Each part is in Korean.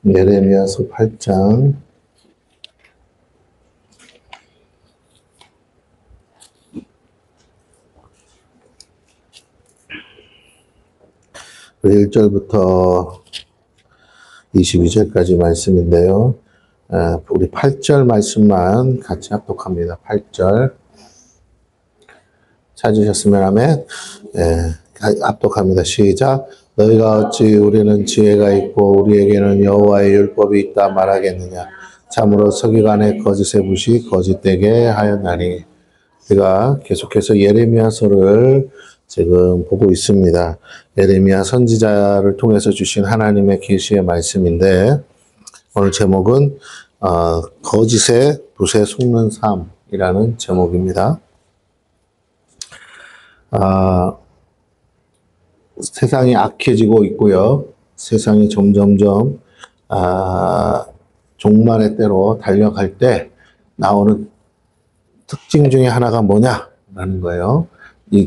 예레미야서 8장 우리 1절부터 22절까지 말씀인데요. 우리 8절 말씀만 같이 합독합니다. 8절 찾으셨으면 아멘. 합독합니다. 시작. 너희가 어찌 우리는 지혜가 있고 우리에게는 여호와의 율법이 있다 말하겠느냐. 참으로 서기관의 거짓의 붓이 거짓되게 하였나니. 우리가 계속해서 예레미야서를 지금 보고 있습니다. 예레미야 선지자를 통해서 주신 하나님의 계시의 말씀인데 오늘 제목은 거짓의 붓에 속는 삶이라는 제목입니다. 세상이 악해지고 있고요. 세상이 점점점 종말의 때로 달려갈 때 나오는 특징 중에 하나가 뭐냐라는 거예요.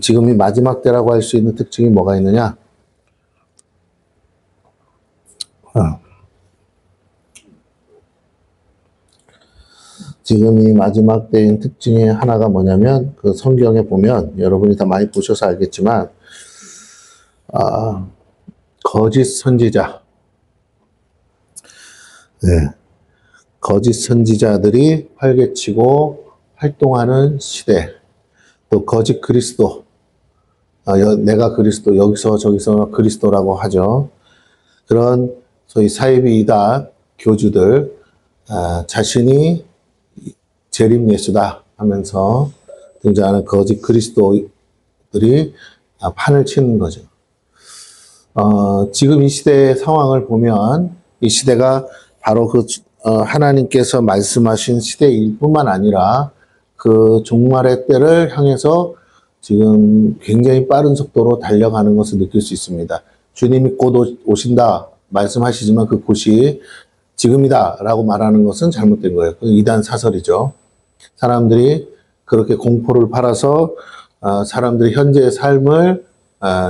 지금이 마지막 때라고 할 수 있는 특징이 뭐가 있느냐? 지금이 마지막 때인 특징의 하나가 뭐냐면 그 성경에 보면 여러분이 다 많이 보셔서 알겠지만 거짓 선지자, 거짓 선지자들이 활개치고 활동하는 시대, 또 거짓 그리스도, 내가 그리스도, 여기서 저기서 그리스도라고 하죠. 그런 소위 사이비 이단 교주들, 자신이 재림 예수다 하면서 등장하는 거짓 그리스도들이 판을 치는 거죠. 지금 이 시대의 상황을 보면 이 시대가 바로 하나님께서 말씀하신 시대일 뿐만 아니라 그 종말의 때를 향해서 지금 굉장히 빠른 속도로 달려가는 것을 느낄 수 있습니다. 주님이 곧 오신다 말씀하시지만 그 곧이 지금이다 라고 말하는 것은 잘못된 거예요. 그 이단 사설이죠. 사람들이 그렇게 공포를 팔아서 사람들이 현재의 삶을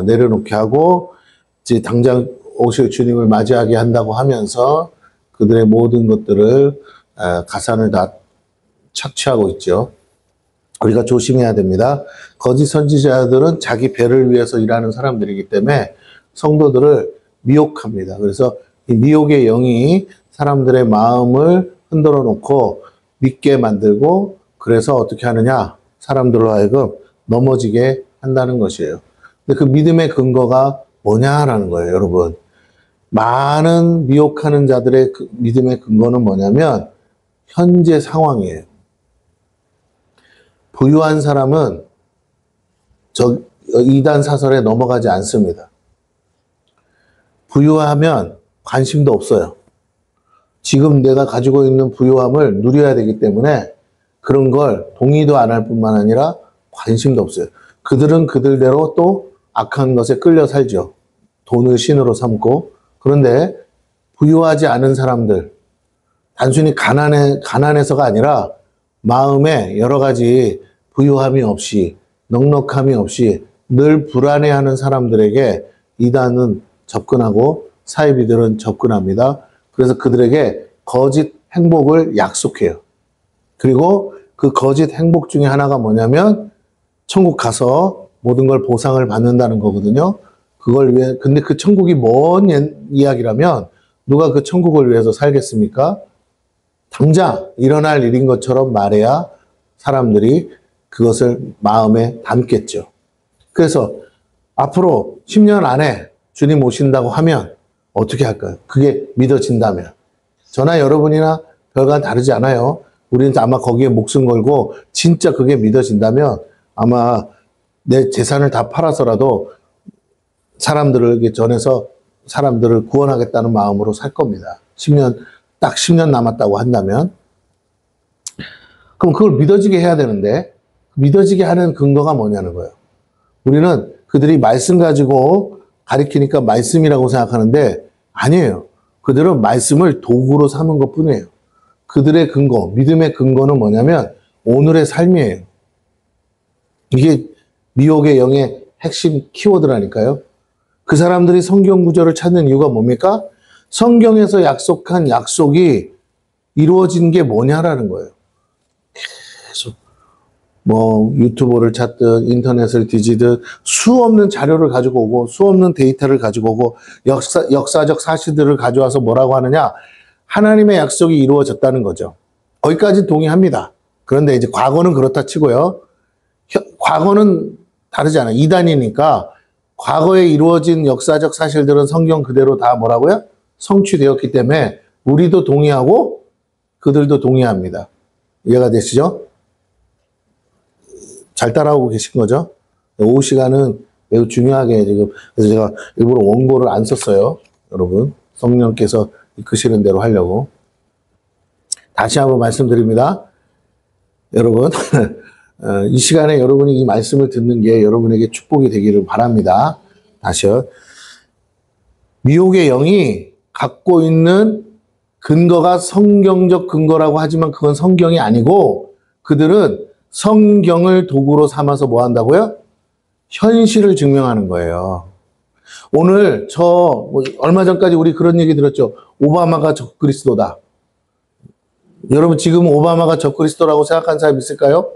내려놓게 하고 이제 당장 오실 주님을 맞이하게 한다고 하면서 그들의 모든 것들을 가산을 다 착취하고 있죠. 우리가 조심해야 됩니다. 거짓 선지자들은 자기 배를 위해서 일하는 사람들이기 때문에 성도들을 미혹합니다. 그래서 이 미혹의 영이 사람들의 마음을 흔들어 놓고 믿게 만들고 그래서 어떻게 하느냐? 사람들로 하여금 넘어지게 한다는 것이에요. 근데 그 믿음의 근거가 뭐냐라는 거예요, 여러분. 많은 미혹하는 자들의 믿음의 근거는 뭐냐면 현재 상황이에요. 부유한 사람은 이단 사설에 넘어가지 않습니다. 부유하면 관심도 없어요. 지금 내가 가지고 있는 부유함을 누려야 되기 때문에 그런 걸 동의도 안 할 뿐만 아니라 관심도 없어요. 그들은 그들대로 또 악한 것에 끌려 살죠. 돈을 신으로 삼고. 그런데 부유하지 않은 사람들, 단순히 가난해서가 아니라 마음에 여러 가지 부유함이 없이 넉넉함이 없이 늘 불안해하는 사람들에게 이단은 접근하고 사이비들은 접근합니다. 그래서 그들에게 거짓 행복을 약속해요. 그리고 그 거짓 행복 중에 하나가 뭐냐면 천국 가서 모든 걸 보상을 받는다는 거거든요. 그걸 위해, 근데 그 천국이 먼 이야기라면 누가 그 천국을 위해서 살겠습니까? 당장 일어날 일인 것처럼 말해야 사람들이 그것을 마음에 담겠죠. 그래서 앞으로 10년 안에 주님 오신다고 하면 어떻게 할까요? 그게 믿어진다면. 저나 여러분이나 별과 다르지 않아요. 우리는 아마 거기에 목숨 걸고 진짜 그게 믿어진다면 아마 내 재산을 다 팔아서라도 사람들을 전해서 사람들을 구원하겠다는 마음으로 살 겁니다. 딱 10년 남았다고 한다면. 그럼 그걸 믿어지게 해야 되는데 믿어지게 하는 근거가 뭐냐는 거예요. 우리는 그들이 말씀 가지고 가리키니까 말씀이라고 생각하는데 아니에요. 그들은 말씀을 도구로 삼은 것 뿐이에요. 그들의 근거, 믿음의 근거는 뭐냐면 오늘의 삶이에요. 이게 미혹의 영의 핵심 키워드라니까요. 그 사람들이 성경 구절을 찾는 이유가 뭡니까? 성경에서 약속한 약속이 이루어진 게 뭐냐라는 거예요. 계속 뭐 유튜브를 찾든 인터넷을 뒤지든 수없는 자료를 가지고 오고 수없는 데이터를 가지고 오고 역사적 사실들을 가져와서 뭐라고 하느냐? 하나님의 약속이 이루어졌다는 거죠. 거기까지 동의합니다. 그런데 이제 과거는 그렇다 치고요. 과거는 다르잖아요. 이단이니까 과거에 이루어진 역사적 사실들은 성경 그대로 다 뭐라고요? 성취되었기 때문에 우리도 동의하고 그들도 동의합니다. 이해가 되시죠? 잘 따라오고 계신 거죠? 오후 시간은 매우 중요하게 지금, 그래서 제가 일부러 원고를 안 썼어요. 여러분. 성령께서 이끄시는 대로 하려고. 다시 한번 말씀드립니다. 여러분, 이 시간에 여러분이 이 말씀을 듣는 게 여러분에게 축복이 되기를 바랍니다. 다시요. 미혹의 영이 갖고 있는 근거가 성경적 근거라고 하지만 그건 성경이 아니고 그들은 성경을 도구로 삼아서 뭐 한다고요? 현실을 증명하는 거예요. 오늘 얼마 전까지 우리 그런 얘기 들었죠. 오바마가 적그리스도다. 여러분 지금 오바마가 적그리스도라고 생각하는 사람 있을까요?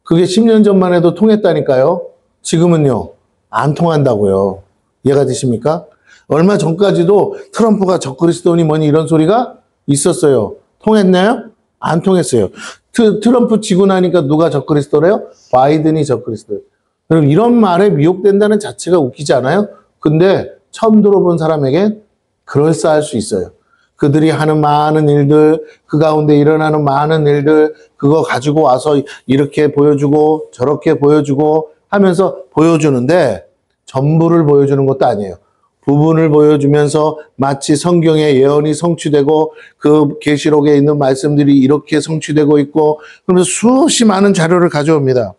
그게 10년 전만 해도 통했다니까요. 지금은요. 안 통한다고요. 이해가 되십니까? 얼마 전까지도 트럼프가 적그리스도니 뭐니 이런 소리가 있었어요. 통했나요? 안 통했어요. 트럼프 지고 나니까 누가 적그리스도래요? 바이든이 적그리스도예요. 그럼 이런 말에 미혹된다는 자체가 웃기지 않아요? 근데 처음 들어본 사람에게 그럴싸할 수 있어요. 그들이 하는 많은 일들, 그 가운데 일어나는 많은 일들, 그거 가지고 와서 이렇게 보여주고 저렇게 보여주고 하면서 보여주는데 전부를 보여주는 것도 아니에요. 부분을 보여주면서 마치 성경의 예언이 성취되고 그 계시록에 있는 말씀들이 이렇게 성취되고 있고 그러면서 수없이 많은 자료를 가져옵니다.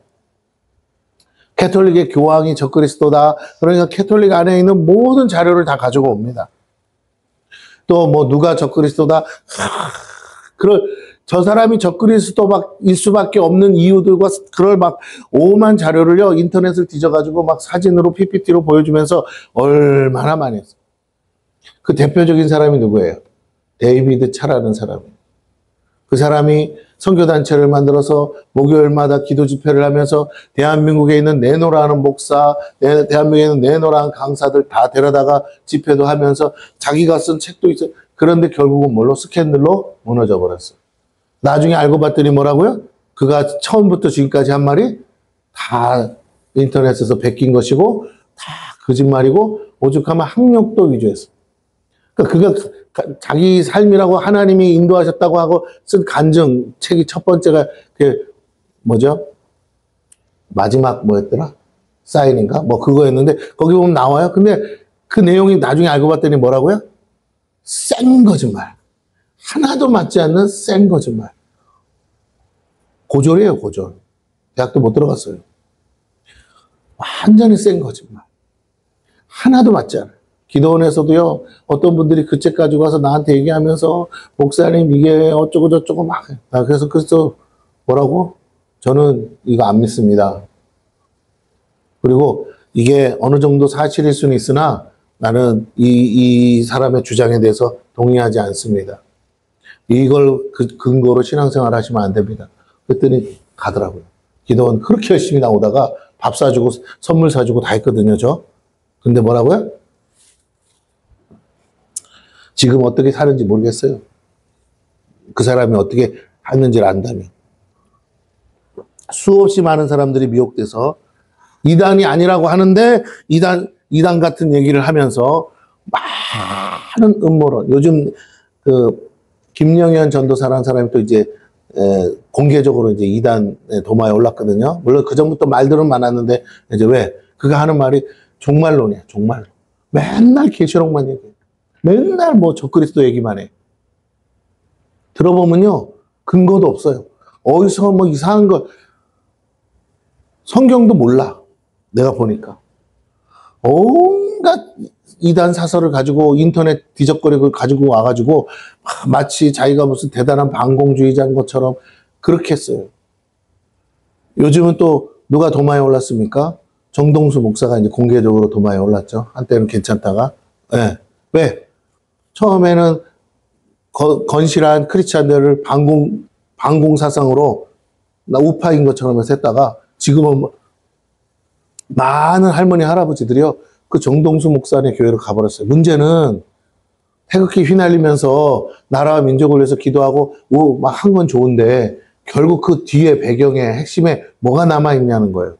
캐톨릭의 교황이 적그리스도다. 그러니까 캐톨릭 안에 있는 모든 자료를 다 가지고 옵니다. 또 뭐 누가 적그리스도다. 저 사람이 적그리스도일 수밖에 없는 이유들과 그럴 막 오만 자료를요 인터넷을 뒤져가지고 막 사진으로 PPT로 보여주면서 얼마나 많이 했어요. 그 대표적인 사람이 누구예요? 데이비드 차라는 사람. 그 사람이 선교단체를 만들어서 목요일마다 기도 집회를 하면서 대한민국에 있는 네노라는 목사, 대한민국에 있는 네노라는 강사들 다 데려다가 집회도 하면서 자기가 쓴 책도 있어요. 그런데 결국은 뭘로? 스캔들로 무너져 버렸어요. 나중에 알고 봤더니 뭐라고요? 그가 처음부터 지금까지 한 말이 다 인터넷에서 베낀 것이고 다 거짓말이고 오죽하면 학력도 위조했어. 그러니까 그가 자기 삶이라고 하나님이 인도하셨다고 하고 쓴 간증 책이 첫 번째가 그 뭐죠? 마지막 뭐였더라? 사인인가? 뭐 그거였는데 거기 보면 나와요. 근데 그 내용이 나중에 알고 봤더니 뭐라고요? 생 거짓말. 하나도 맞지 않는 생 거짓말. 고졸이에요, 고졸. 대학도 못 들어갔어요. 완전히 생 거짓말. 하나도 맞지 않아요. 기도원에서도요, 어떤 분들이 그 책 가지고 와서 나한테 얘기하면서, 목사님, 이게 어쩌고저쩌고 막, 그래서 뭐라고? 저는 이거 안 믿습니다. 그리고 이게 어느 정도 사실일 수는 있으나, 나는 이 사람의 주장에 대해서 동의하지 않습니다. 이걸 근거로 신앙생활 하시면 안 됩니다. 그랬더니 가더라고요. 기도원 그렇게 열심히 나오다가 밥 사주고 선물 사주고 다 했거든요, 저. 근데 뭐라고요? 지금 어떻게 사는지 모르겠어요. 그 사람이 어떻게 했는지를 안다면. 수없이 많은 사람들이 미혹돼서 이단이 아니라고 하는데 이단 같은 얘기를 하면서 많은 음모론. 요즘 김영현 전도사라는 사람이 또 이제 공개적으로 이제 이단에 도마에 올랐거든요. 물론 그 전부터 말들은 많았는데 이제 왜? 그가 하는 말이 종말론이야, 종말론. 맨날 계시록만 얘기해. 맨날 뭐 적그리스도 얘기만 해. 들어보면요, 근거도 없어요. 어디서 뭐 이상한 거, 성경도 몰라. 내가 보니까. 온갖 이단 사설을 가지고 인터넷 뒤적거리고 가지고 와가지고 마치 자기가 무슨 대단한 반공주의자인 것처럼 그렇게 했어요. 요즘은 또 누가 도마에 올랐습니까? 정동수 목사가 이제 공개적으로 도마에 올랐죠. 한때는 괜찮다가. 네. 왜? 처음에는 건실한 크리스찬들을 반공 사상으로 나 우파인 것처럼 해서 했다가 지금은 많은 할머니 할아버지들이요 그 정동수 목사의 교회로 가버렸어요. 문제는 태극기 휘날리면서 나라와 민족을 위해서 기도하고 막 한 건 좋은데 결국 그 뒤에 배경에 핵심에 뭐가 남아있냐는 거예요.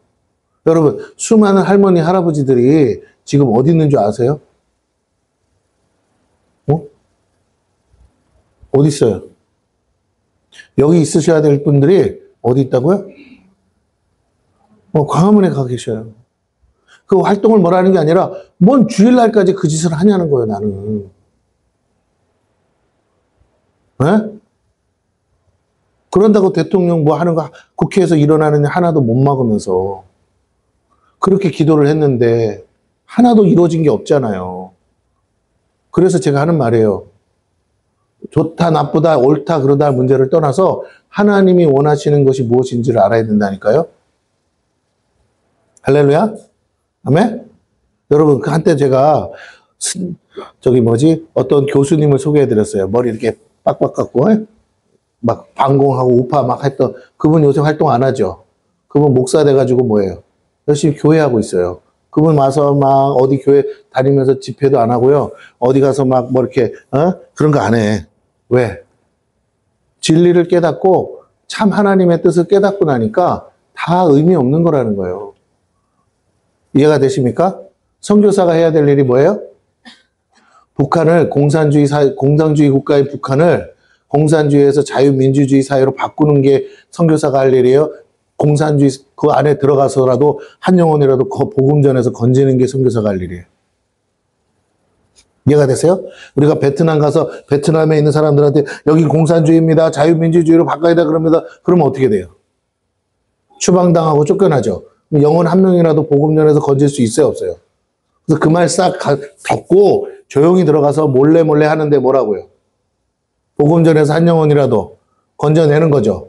여러분 수많은 할머니 할아버지들이 지금 어디 있는 줄 아세요? 어디 있어요? 여기 있으셔야 될 분들이 어디 있다고요? 광화문에 가 계셔요. 그 활동을 뭐라는 게 아니라 뭔 주일날까지 그 짓을 하냐는 거예요, 나는. 네? 그런다고 대통령 뭐 하는 거 국회에서 일어나는 일 하나도 못 막으면서 그렇게 기도를 했는데 하나도 이루어진 게 없잖아요. 그래서 제가 하는 말이에요. 좋다, 나쁘다, 옳다, 그러다 문제를 떠나서 하나님이 원하시는 것이 무엇인지를 알아야 된다니까요. 할렐루야? 아멘? 여러분, 그 한때 제가 어떤 교수님을 소개해드렸어요. 머리 이렇게 빡빡 깎고 막 반공하고 우파 막 했던 그분 요새 활동 안 하죠. 그분 목사 돼가지고 뭐예요? 열심히 교회하고 있어요. 그분 와서 막 어디 교회 다니면서 집회도 안 하고요. 어디 가서 막 뭐 이렇게 그런 거 안 해. 왜? 진리를 깨닫고 참 하나님의 뜻을 깨닫고 나니까 다 의미 없는 거라는 거예요. 이해가 되십니까? 선교사가 해야 될 일이 뭐예요? 북한을 공산주의 국가인 북한을 공산주의에서 자유민주주의 사회로 바꾸는 게 선교사가 할 일이에요. 공산주의 그 안에 들어가서라도 한 영혼이라도 복음 전해서 건지는 게 선교사가 할 일이에요. 이해가 되세요? 우리가 베트남 가서 베트남에 있는 사람들한테 여기 공산주의입니다. 자유민주주의로 바꿔야 돼 그럽니다. 그러면 어떻게 돼요? 추방당하고 쫓겨나죠. 영혼 한 명이라도 복음 전해서 건질 수 있어요, 없어요? 그래서 그 말 싹 덮고 조용히 들어가서 몰래 하는데 뭐라고요? 복음 전해서 한 영혼이라도 건져내는 거죠.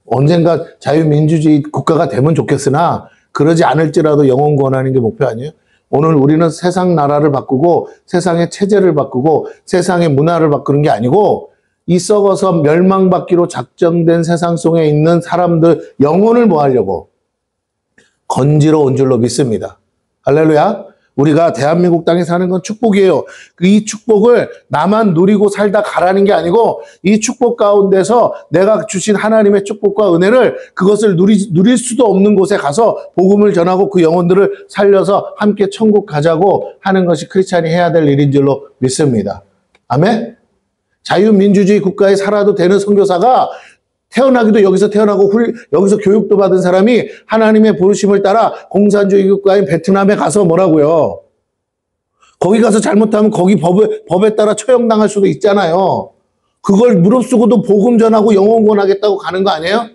언젠가 자유민주주의 국가가 되면 좋겠으나 그러지 않을지라도 영혼 구원하는 게 목표 아니에요? 오늘 우리는 세상 나라를 바꾸고 세상의 체제를 바꾸고 세상의 문화를 바꾸는 게 아니고 이 썩어서 멸망받기로 작정된 세상 속에 있는 사람들 영혼을 뭐 하려고? 건지러 온 줄로 믿습니다. 할렐루야. 우리가 대한민국 땅에 사는 건 축복이에요. 이 축복을 나만 누리고 살다 가라는 게 아니고 이 축복 가운데서 내가 주신 하나님의 축복과 은혜를 그것을 누릴 수도 없는 곳에 가서 복음을 전하고 그 영혼들을 살려서 함께 천국 가자고 하는 것이 크리스찬이 해야 될 일인 줄로 믿습니다. 아멘? 자유민주주의 국가에 살아도 되는 선교사가 태어나기도 여기서 태어나고 여기서 교육도 받은 사람이 하나님의 부르심을 따라 공산주의 국가인 베트남에 가서 뭐라고요? 거기 가서 잘못하면 거기 법에 따라 처형당할 수도 있잖아요. 그걸 무릅쓰고도 복음 전하고 영혼 구원하겠다고 가는 거 아니에요?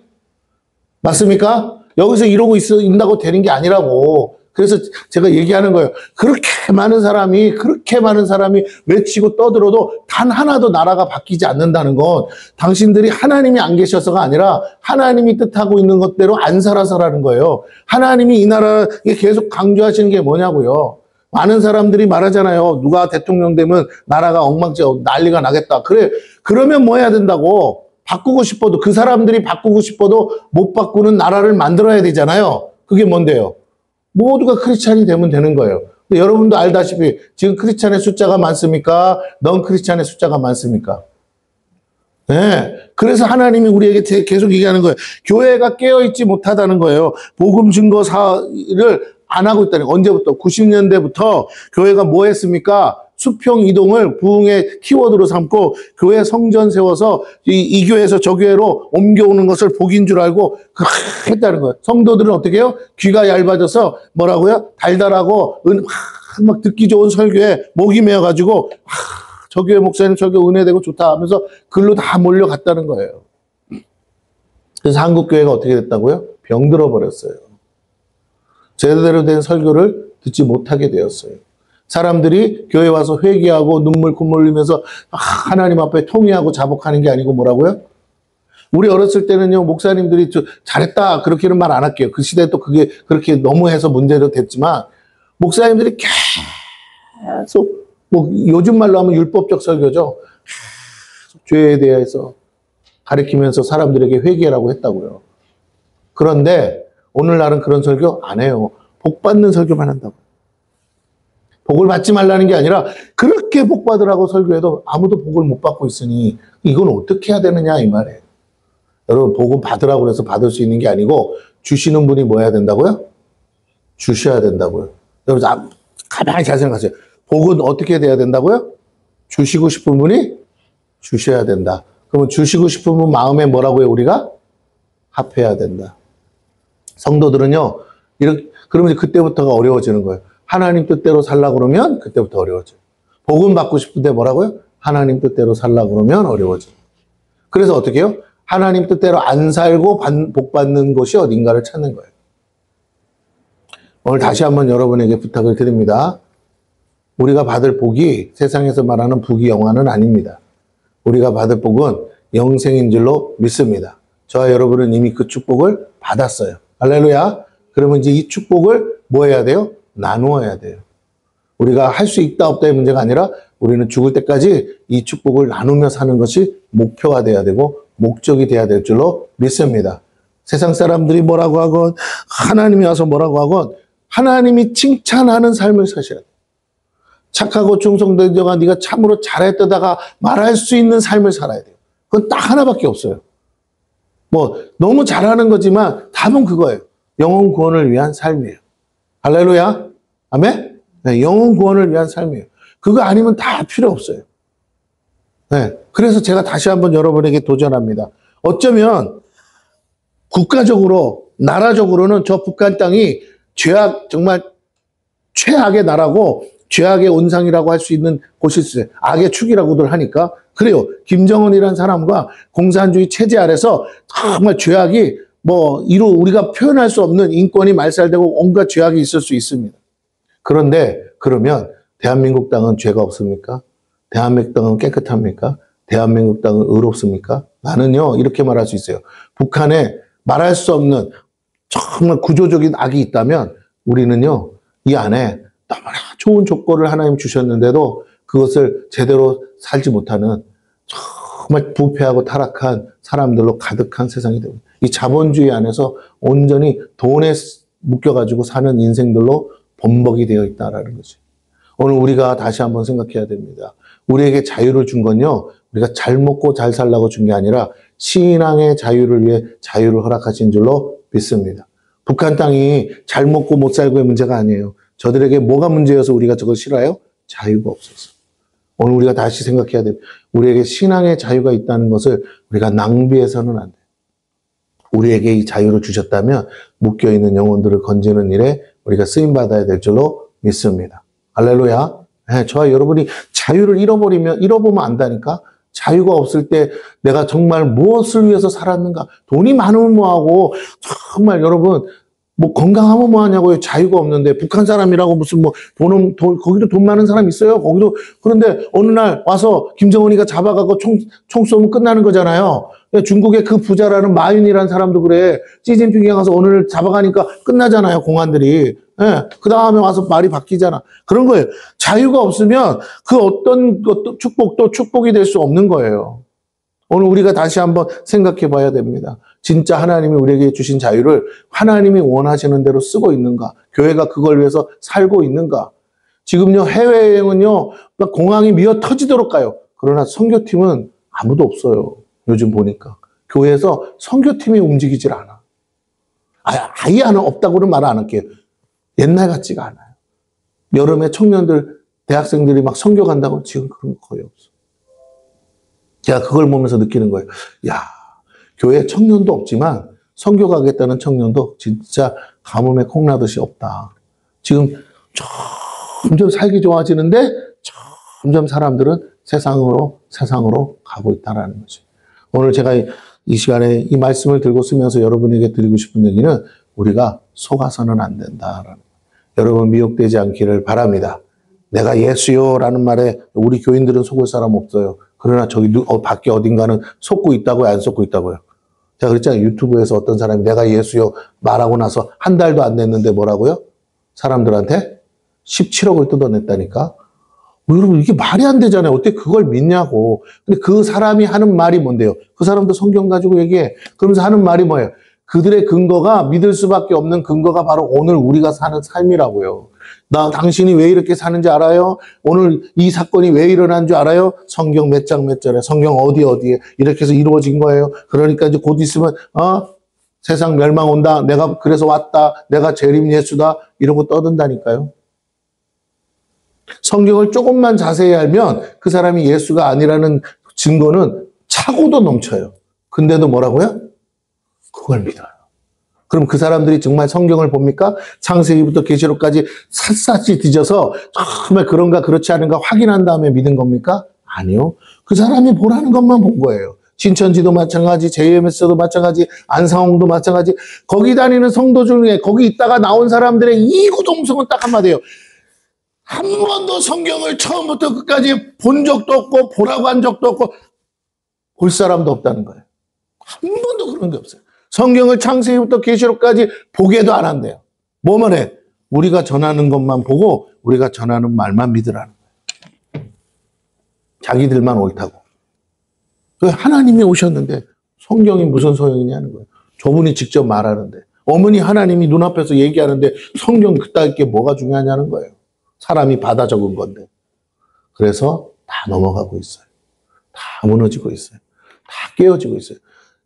맞습니까? 여기서 이러고 있다고 되는 게 아니라고. 그래서 제가 얘기하는 거예요. 그렇게 많은 사람이 외치고 떠들어도 단 하나도 나라가 바뀌지 않는다는 건 당신들이 하나님이 안 계셔서가 아니라 하나님이 뜻하고 있는 것대로 안 살아서라는 거예요. 하나님이 이 나라에 계속 강조하시는 게 뭐냐고요. 많은 사람들이 말하잖아요. 누가 대통령 되면 나라가 엉망진창 난리가 나겠다. 그래, 그러면 뭐 해야 된다고? 바꾸고 싶어도 그 사람들이 바꾸고 싶어도 못 바꾸는 나라를 만들어야 되잖아요. 그게 뭔데요? 모두가 크리스찬이 되면 되는 거예요. 근데 여러분도 알다시피 지금 크리스찬의 숫자가 많습니까? 넌 크리스찬의 숫자가 많습니까? 네. 그래서 하나님이 우리에게 계속 얘기하는 거예요. 교회가 깨어있지 못하다는 거예요. 복음 증거사를 안 하고 있다는 거예요. 언제부터? 90년대부터 교회가 뭐 했습니까? 수평 이동을 부흥의 키워드로 삼고 교회 성전 세워서 이 교회에서 저 교회로 옮겨오는 것을 복인 줄 알고 했다는 거예요. 성도들은 어떻게 해요? 귀가 얇아져서 뭐라고요? 달달하고 막 듣기 좋은 설교에 목이 메어가지고 저 교회 목사님 설교 은혜되고 좋다 하면서 글로 다 몰려갔다는 거예요. 그래서 한국 교회가 어떻게 됐다고요? 병들어 버렸어요. 제대로 된 설교를 듣지 못하게 되었어요. 사람들이 교회 와서 회개하고 눈물 콧물 흘리면서 하나님 앞에 통회하고 자복하는 게 아니고 뭐라고요? 우리 어렸을 때는요, 목사님들이 잘했다 그렇게는 말 안 할게요. 그 시대에 또 그게 그렇게 너무해서 문제로 됐지만 목사님들이 계속 뭐 요즘 말로 하면 율법적 설교죠. 죄에 대해서 가르치면서 사람들에게 회개라고 했다고요. 그런데 오늘날은 그런 설교 안 해요. 복 받는 설교만 한다고. 복을 받지 말라는 게 아니라 그렇게 복 받으라고 설교해도 아무도 복을 못 받고 있으니 이건 어떻게 해야 되느냐 이 말이에요. 여러분 복은 받으라고 해서 받을 수 있는 게 아니고 주시는 분이 뭐 해야 된다고요? 주셔야 된다고요. 여러분 가만히 잘 생각하세요. 복은 어떻게 돼야 된다고요? 주시고 싶은 분이 주셔야 된다. 그러면 주시고 싶은 분 마음에 뭐라고요? 우리가 합해야 된다. 성도들은요. 이렇게 그러면 그때부터가 어려워지는 거예요. 하나님 뜻대로 살라 그러면 그때부터 어려워져요. 복음 받고 싶은데 뭐라고요? 하나님 뜻대로 살라 그러면 어려워져요. 그래서 어떻게 해요? 하나님 뜻대로 안 살고 복 받는 곳이 어딘가를 찾는 거예요. 오늘 다시 한번 여러분에게 부탁을 드립니다. 우리가 받을 복이 세상에서 말하는 복이 영화는 아닙니다. 우리가 받을 복은 영생인 줄로 믿습니다. 저와 여러분은 이미 그 축복을 받았어요. 할렐루야. 그러면 이제 이 축복을 뭐 해야 돼요? 나누어야 돼요. 우리가 할 수 있다 없다의 문제가 아니라 우리는 죽을 때까지 이 축복을 나누며 사는 것이 목표가 돼야 되고 목적이 돼야 될 줄로 믿습니다. 세상 사람들이 뭐라고 하건 하나님이 와서 뭐라고 하건 하나님이 칭찬하는 삶을 사셔야 돼요. 착하고 충성된 자가 네가 참으로 잘했다가 말할 수 있는 삶을 살아야 돼요. 그건 딱 하나밖에 없어요. 뭐 너무 잘하는 거지만 답은 그거예요. 영혼 구원을 위한 삶이에요. 할렐루야. 아멘. 네, 영혼 구원을 위한 삶이에요. 그거 아니면 다 필요 없어요. 네, 그래서 제가 다시 한번 여러분에게 도전합니다. 어쩌면 국가적으로 나라적으로는 저 북한 땅이 죄악 정말 최악의 나라고 죄악의 온상이라고 할 수 있는 곳이 있어요. 악의 축이라고들 하니까 그래요. 김정은이라는 사람과 공산주의 체제 아래서 정말 죄악이 뭐 우리가 표현할 수 없는 인권이 말살되고 온갖 죄악이 있을 수 있습니다. 그런데 그러면 대한민국 땅은 죄가 없습니까? 대한민국 땅은 깨끗합니까? 대한민국 땅은 의롭습니까? 나는요 이렇게 말할 수 있어요. 북한에 말할 수 없는 정말 구조적인 악이 있다면 우리는요 이 안에 너무나 좋은 조건을 하나님 주셨는데도 그것을 제대로 살지 못하는 정말 부패하고 타락한 사람들로 가득한 세상이 됩니다. 이 자본주의 안에서 온전히 돈에 묶여가지고 사는 인생들로 범벅이 되어 있다라는 거지. 오늘 우리가 다시 한번 생각해야 됩니다. 우리에게 자유를 준 건요, 우리가 잘 먹고 잘 살라고 준 게 아니라 신앙의 자유를 위해 자유를 허락하신 줄로 믿습니다. 북한 땅이 잘 먹고 못 살고의 문제가 아니에요. 저들에게 뭐가 문제여서 우리가 저걸 싫어해요? 자유가 없어서. 오늘 우리가 다시 생각해야 됩니다. 우리에게 신앙의 자유가 있다는 것을 우리가 낭비해서는 안 돼요. 우리에게 이 자유를 주셨다면 묶여있는 영혼들을 건지는 일에 우리가 쓰임받아야 될 줄로 믿습니다. 할렐루야. 네, 저와 여러분이 자유를 잃어보면 안다니까? 자유가 없을 때 내가 정말 무엇을 위해서 살았는가? 돈이 많으면 뭐하고, 정말 여러분, 뭐 건강하면 뭐하냐고요? 자유가 없는데, 북한 사람이라고 무슨 거기도 돈 많은 사람 있어요? 거기도, 그런데 어느 날 와서 김정은이가 잡아가고 총 쏘면 끝나는 거잖아요. 중국의 그 부자라는 마윈이라는 사람도 그래. 시진핑이 가서 오늘 잡아가니까 끝나잖아요, 공안들이. 예, 그 다음에 와서 말이 바뀌잖아. 그런 거예요. 자유가 없으면 그 어떤 것도 축복도 축복이 될 수 없는 거예요. 오늘 우리가 다시 한번 생각해 봐야 됩니다. 진짜 하나님이 우리에게 주신 자유를 하나님이 원하시는 대로 쓰고 있는가? 교회가 그걸 위해서 살고 있는가? 지금요, 해외여행은요, 공항이 미어 터지도록 가요. 그러나 선교팀은 아무도 없어요. 요즘 보니까. 교회에서 선교팀이 움직이질 않아. 아예 없다고는 말 안 할게요. 옛날 같지가 않아요. 여름에 청년들, 대학생들이 막 선교 간다고 지금 그런 거 거의 없어. 제가 그걸 보면서 느끼는 거예요. 야, 교회 청년도 없지만 선교 가겠다는 청년도 진짜 가뭄에 콩나듯이 없다. 지금 점점 살기 좋아지는데 점점 사람들은 세상으로 가고 있다는 거죠. 오늘 제가 이 시간에 이 말씀을 들고 쓰면서 여러분에게 드리고 싶은 얘기는 우리가 속아서는 안 된다라는 여러분 미혹되지 않기를 바랍니다. 내가 예수요라는 말에 우리 교인들은 속을 사람 없어요. 그러나 저기 밖에 어딘가는 속고 있다고요? 안 속고 있다고요? 제가 그랬잖아요. 유튜브에서 어떤 사람이 내가 예수요 말하고 나서 한 달도 안 됐는데 뭐라고요? 사람들한테 17억을 뜯어냈다니까? 여러분, 이게 말이 안 되잖아요. 어떻게 그걸 믿냐고. 근데 그 사람이 하는 말이 뭔데요? 그 사람도 성경 가지고 얘기해. 그러면서 하는 말이 뭐예요? 그들의 근거가, 믿을 수밖에 없는 근거가 바로 오늘 우리가 사는 삶이라고요. 당신이 왜 이렇게 사는지 알아요? 오늘 이 사건이 왜 일어난 줄 알아요? 성경 몇 장 몇 절에, 성경 어디에 이렇게 해서 이루어진 거예요. 그러니까 이제 곧 있으면 세상 멸망 온다. 내가 그래서 왔다. 내가 재림 예수다. 이러고 떠든다니까요. 성경을 조금만 자세히 알면 그 사람이 예수가 아니라는 증거는 차고도 넘쳐요. 근데도 뭐라고요? 그걸 믿어요. 그럼 그 사람들이 정말 성경을 봅니까? 창세기부터 계시록까지 샅샅이 뒤져서 정말 그런가 그렇지 않은가 확인한 다음에 믿은 겁니까? 아니요. 그 사람이 보라는 것만 본 거예요. 신천지도 마찬가지, JMS도 마찬가지, 안상홍도 마찬가지. 거기 다니는 성도 중에 거기 있다가 나온 사람들의 이구동성은 딱 한마디예요. 한 번도 성경을 처음부터 끝까지 본 적도 없고 보라고 한 적도 없고 볼 사람도 없다는 거예요. 한 번도 그런 게 없어요. 성경을 창세기부터 계시록까지 보게도 안 한대요. 뭐만 해? 우리가 전하는 것만 보고 우리가 전하는 말만 믿으라는 거예요. 자기들만 옳다고. 하나님이 오셨는데 성경이 무슨 소용이냐는 거예요. 저분이 직접 말하는데. 어머니 하나님이 눈앞에서 얘기하는데 성경 그따위 게 뭐가 중요하냐는 거예요. 사람이 받아 적은 건데. 그래서 다 넘어가고 있어요. 다 무너지고 있어요. 다 깨어지고 있어요.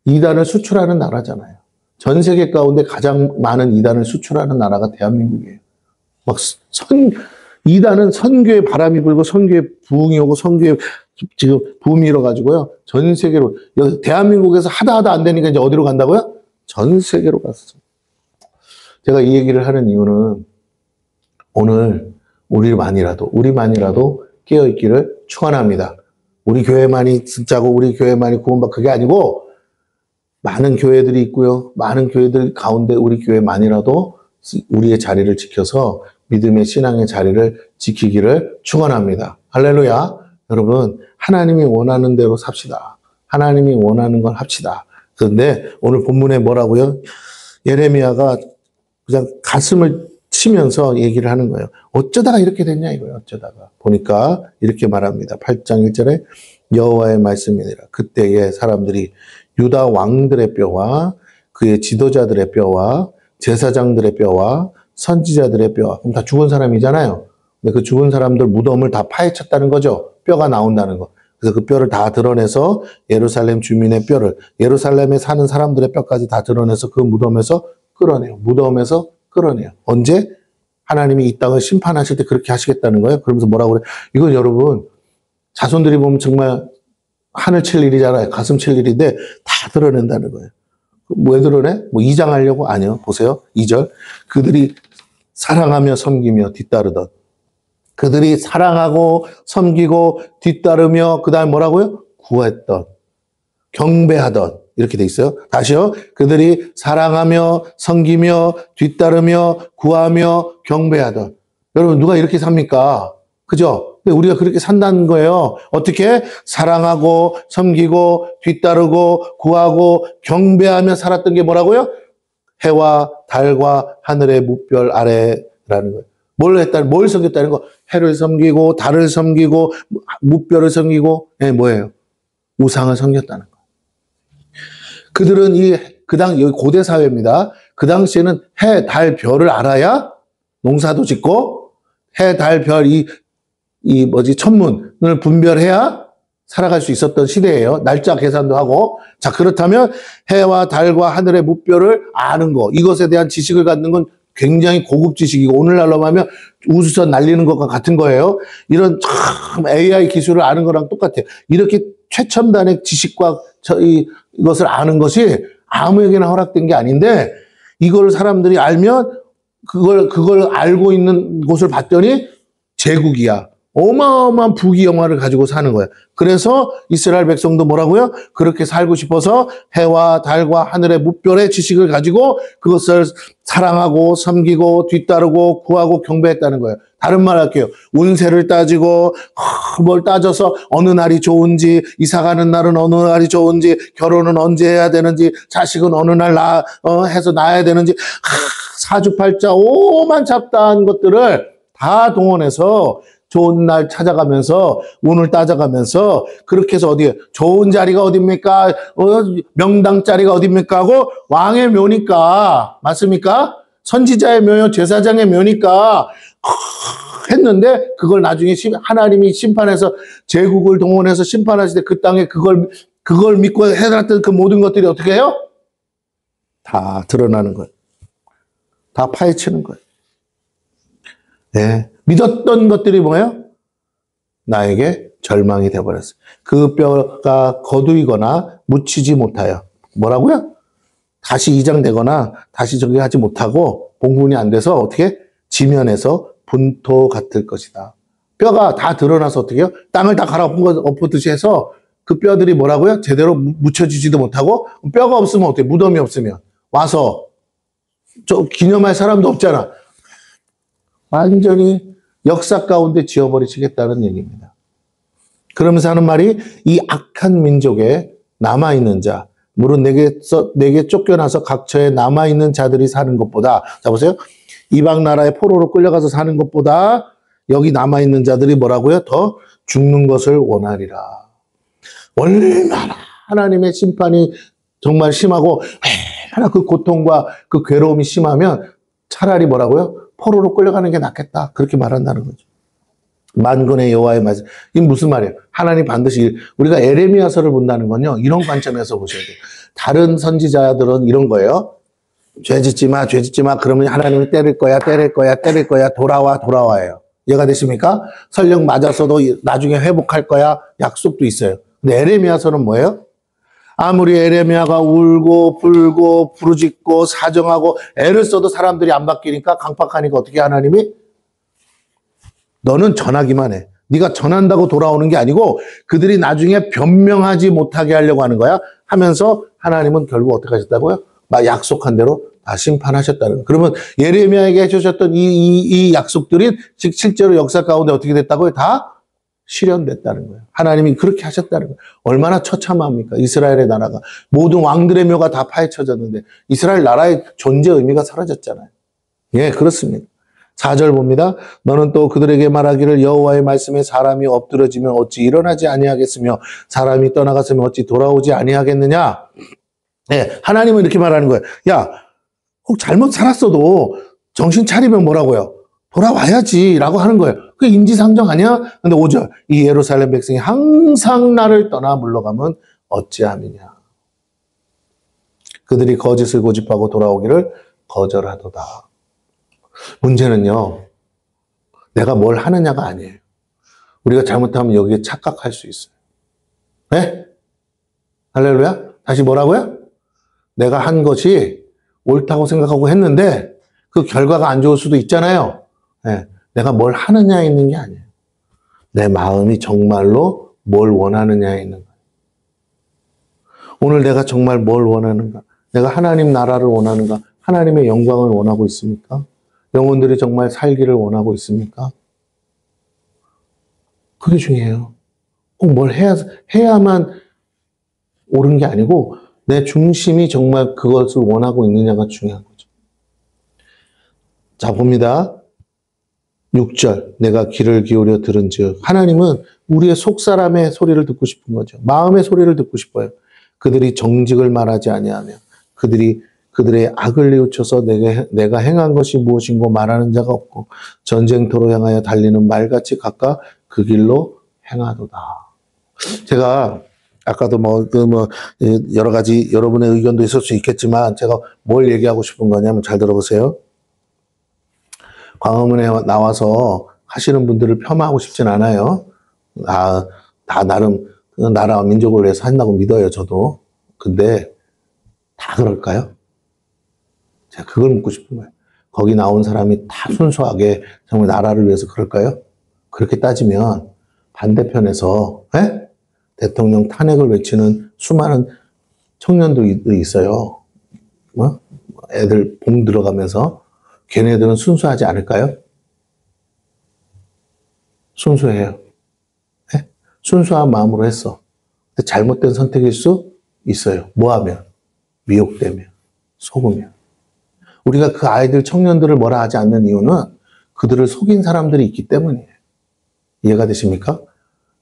이단을 수출하는 나라잖아요. 전 세계 가운데 가장 많은 이단을 수출하는 나라가 대한민국이에요. 이단은 선교에 바람이 불고 선교에 부흥이 오고 선교에 지금 붐이 일어가지고요. 전 세계로, 대한민국에서 하다 안 되니까 이제 어디로 간다고요? 전 세계로 갔어요. 제가 이 얘기를 하는 이유는 오늘 우리만이라도 깨어있기를 축원합니다. 우리 교회만이 진짜고 우리 교회만이 구원받 그게 아니고 많은 교회들이 있고요. 많은 교회들 가운데 우리 교회만이라도 우리의 자리를 지켜서 믿음의 신앙의 자리를 지키기를 축원합니다. 할렐루야. 여러분, 하나님이 원하는 대로 삽시다. 하나님이 원하는 걸 합시다. 그런데 오늘 본문에 뭐라고요? 예레미야가 그냥 가슴을 치면서 얘기를 하는 거예요. 어쩌다가 이렇게 됐냐 이거예요. 어쩌다가. 보니까 이렇게 말합니다. 8장 1절에 여호와의 말씀이니라. 그때의 사람들이 유다 왕들의 뼈와 그의 지도자들의 뼈와 제사장들의 뼈와 선지자들의 뼈와, 그럼 다 죽은 사람이잖아요. 근데 그 죽은 사람들 무덤을 다 파헤쳤다는 거죠. 뼈가 나온다는 거. 그래서 그 뼈를 다 드러내서 예루살렘 주민의 뼈를, 예루살렘에 사는 사람들의 뼈까지 다 드러내서 그 무덤에서 끌어내요. 무덤에서 끌어내요. 언제? 하나님이 이 땅을 심판하실 때 그렇게 하시겠다는 거예요. 그러면서 뭐라고 그래요? 이건 여러분, 자손들이 보면 정말 하늘 칠 일이잖아요. 가슴 칠 일인데 다 드러낸다는 거예요. 왜 드러내? 뭐 이장하려고? 아니요. 보세요. 2절. 그들이 사랑하며 섬기며 뒤따르던. 그들이 사랑하고 섬기고 뒤따르며 그 다음 뭐라고요? 구했던. 경배하던. 이렇게 돼 있어요. 다시요. 그들이 사랑하며 섬기며 뒤따르며 구하며 경배하던. 여러분 누가 이렇게 삽니까? 그죠? 근데 우리가 그렇게 산다는 거예요. 어떻게? 사랑하고 섬기고 뒤따르고 구하고 경배하며 살았던 게 뭐라고요? 해와 달과 하늘의 무별 아래라는 거예요. 뭘 섬겼다는 거? 해를 섬기고 달을 섬기고 무별을 섬기고 뭐예요? 우상을 섬겼다는 거. 그들은 여기 고대 사회입니다. 그 당시에는 해, 달, 별을 알아야 농사도 짓고 해, 달, 별, 천문을 분별해야 살아갈 수 있었던 시대예요. 날짜 계산도 하고. 자, 그렇다면 해와 달과 하늘의 무별을 아는 거, 이것에 대한 지식을 갖는 건 굉장히 고급 지식이고 오늘날로 하면 우주선 날리는 것과 같은 거예요. 이런 참 AI 기술을 아는 거랑 똑같아요. 이렇게 최첨단의 지식과 이것을 아는 것이 아무에게나 허락된 게 아닌데 이걸 사람들이 알면 그걸 알고 있는 곳을 봤더니 제국이야. 어마어마한 부귀영화를 가지고 사는 거예요. 그래서 이스라엘 백성도 뭐라고요? 그렇게 살고 싶어서 해와 달과 하늘의 무별의 지식을 가지고 그것을 사랑하고 섬기고 뒤따르고 구하고 경배했다는 거예요. 다른 말 할게요. 운세를 따지고 뭘 따져서 어느 날이 좋은지, 이사 가는 날은 어느 날이 좋은지, 결혼은 언제 해야 되는지, 자식은 어느 날 해서 낳아야 되는지, 사주팔자 오만 잡다한 것들을 다 동원해서 좋은 날 찾아가면서 운을 따져가면서 그렇게 해서 어디에 좋은 자리가 어딥니까? 명당 자리가 어딥니까? 하고 왕의 묘니까 맞습니까? 선지자의 묘요 제사장의 묘니까 했는데 그걸 나중에 하나님이 심판해서 제국을 동원해서 심판하실 때 그 땅에 그걸 믿고 해놨던 그 모든 것들이 어떻게 해요? 다 드러나는 거예요. 다 파헤치는 거예요. 네. 믿었던 것들이 뭐예요? 나에게 절망이 되어버렸어요. 그 뼈가 거두이거나 묻히지 못하여 뭐라고요? 다시 이장되거나 다시 저기 하지 못하고 봉분이 안 돼서 어떻게? 지면에서 분토 같을 것이다. 뼈가 다 드러나서 어떻게 해요? 땅을 다 갈아엎듯이 해서 그 뼈들이 뭐라고요? 제대로 묻혀지지도 못하고 뼈가 없으면 어떻게? 무덤이 없으면 와서 기념할 사람도 없잖아. 완전히 역사 가운데 지워버리시겠다는 얘기입니다. 그러면서 하는 말이 이 악한 민족에 남아있는 자, 물론 내게 쫓겨나서 각처에 남아있는 자들이 사는 것보다, 자 보세요. 이방 나라의 포로로 끌려가서 사는 것보다 여기 남아있는 자들이 뭐라고요? 더 죽는 것을 원하리라. 얼마나 하나님의 심판이 정말 심하고 얼마나 그 고통과 그 괴로움이 심하면 차라리 뭐라고요? 포로로 끌려가는 게 낫겠다. 그렇게 말한다는 거죠. 만군의 여호와의 말씀. 이게 무슨 말이에요? 하나님 반드시 우리가 에레미야서를 본다는 건요. 이런 관점에서 보셔야 돼요. 다른 선지자들은 이런 거예요. 죄 짓지 마, 죄 짓지 마. 그러면 하나님이 때릴 거야, 때릴 거야, 때릴 거야. 돌아와요. 이해가 되십니까? 설령 맞았어도 나중에 회복할 거야. 약속도 있어요. 근데 에레미야서는 뭐예요? 아무리 에레미야가 울고 불고 부르짖고 사정하고 애를 써도 사람들이 안 바뀌니까 강팍하니까 어떻게 하나님이? 너는 전하기만 해. 네가 전한다고 돌아오는 게 아니고 그들이 나중에 변명하지 못하게 하려고 하는 거야. 하면서 하나님은 결국 어떻게 하셨다고요? 약속한 대로 다 심판하셨다는 거예요. 그러면 예레미야에게 해주셨던 이 약속들이 실제로 역사 가운데 어떻게 됐다고요? 다 실현됐다는 거예요. 하나님이 그렇게 하셨다는 거예요. 얼마나 처참합니까? 이스라엘의 나라가. 모든 왕들의 묘가 다 파헤쳐졌는데 이스라엘 나라의 존재 의미가 사라졌잖아요. 예, 그렇습니다. 4절 봅니다. 너는 또 그들에게 말하기를 여호와의 말씀에 사람이 엎드러지면 어찌 일어나지 아니하겠으며 사람이 떠나갔으면 어찌 돌아오지 아니하겠느냐. 예, 하나님은 이렇게 말하는 거예요. 야, 혹 잘못 살았어도 정신 차리면 뭐라고요? 돌아와야지 라고 하는 거예요. 그게 인지상정 아니야? 근데 5절 이 예루살렘 백성이 항상 나를 떠나 물러가면 어찌함이냐. 그들이 거짓을 고집하고 돌아오기를 거절하도다. 문제는요. 내가 뭘 하느냐가 아니에요. 우리가 잘못하면 여기에 착각할 수 있어요. 네? 할렐루야? 다시 뭐라고요? 내가 한 것이 옳다고 생각하고 했는데 그 결과가 안 좋을 수도 있잖아요. 네. 내가 뭘 하느냐에 있는 게 아니에요. 내 마음이 정말로 뭘 원하느냐에 있는 거예요. 오늘 내가 정말 뭘 원하는가? 내가 하나님 나라를 원하는가? 하나님의 영광을 원하고 있습니까? 영혼들이 정말 살기를 원하고 있습니까? 그게 중요해요. 꼭 뭘 해야만 옳은 게 아니고 내 중심이 정말 그것을 원하고 있느냐가 중요한 거죠. 자, 봅니다. 6절 내가 귀를 기울여 들은즉 하나님은 우리의 속사람의 소리를 듣고 싶은 거죠. 마음의 소리를 듣고 싶어요. 그들이 정직을 말하지 아니하며 그들의 악을 뉘우쳐서 내가 행한 것이 무엇인고 말하는 자가 없고 전쟁터로 향하여 달리는 말같이 각각 그 길로 행하도다. 제가 아까도 여러 가지 여러분의 의견도 있을 수 있겠지만 제가 뭘 얘기하고 싶은 거냐면 잘 들어보세요. 광화문에 나와서 하시는 분들을 폄하하고 싶진 않아요. 다 나름 나라와 민족을 위해서 한다고 믿어요, 저도. 근데 다 그럴까요? 제가 그걸 묻고 싶은 거예요. 거기 나온 사람이 다 순수하게 정말 나라를 위해서 그럴까요? 그렇게 따지면 반대편에서 대통령 탄핵을 외치는 수많은 청년들이 있어요. 애들 봉 들어가면서 걔네들은 순수하지 않을까요? 순수해요. 네? 순수한 마음으로 했어. 근데 잘못된 선택일 수 있어요. 뭐하면? 미혹되면, 속으면. 우리가 그 아이들, 청년들을 뭐라 하지 않는 이유는 그들을 속인 사람들이 있기 때문이에요. 이해가 되십니까?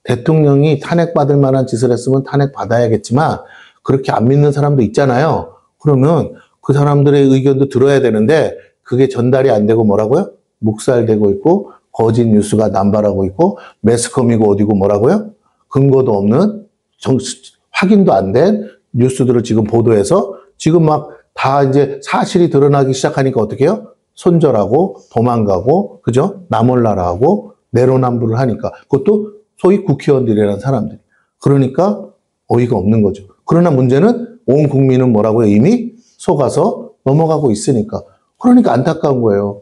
대통령이 탄핵받을 만한 짓을 했으면 탄핵받아야겠지만 그렇게 안 믿는 사람도 있잖아요. 그러면 그 사람들의 의견도 들어야 되는데 그게 전달이 안 되고 뭐라고요? 묵살되고 있고 거짓 뉴스가 남발하고 있고 매스컴이고 어디고 뭐라고요? 근거도 없는 확인도 안 된 뉴스들을 지금 보도해서 지금 막 다 이제 사실이 드러나기 시작하니까 어떻게 해요? 손절하고 도망가고 그죠? 나몰라라하고 내로남불을 하니까 그것도 소위 국회의원들이라는 사람들이. 그러니까 어이가 없는 거죠. 그러나 문제는 온 국민은 뭐라고요? 이미 속아서 넘어가고 있으니까. 그러니까 안타까운 거예요.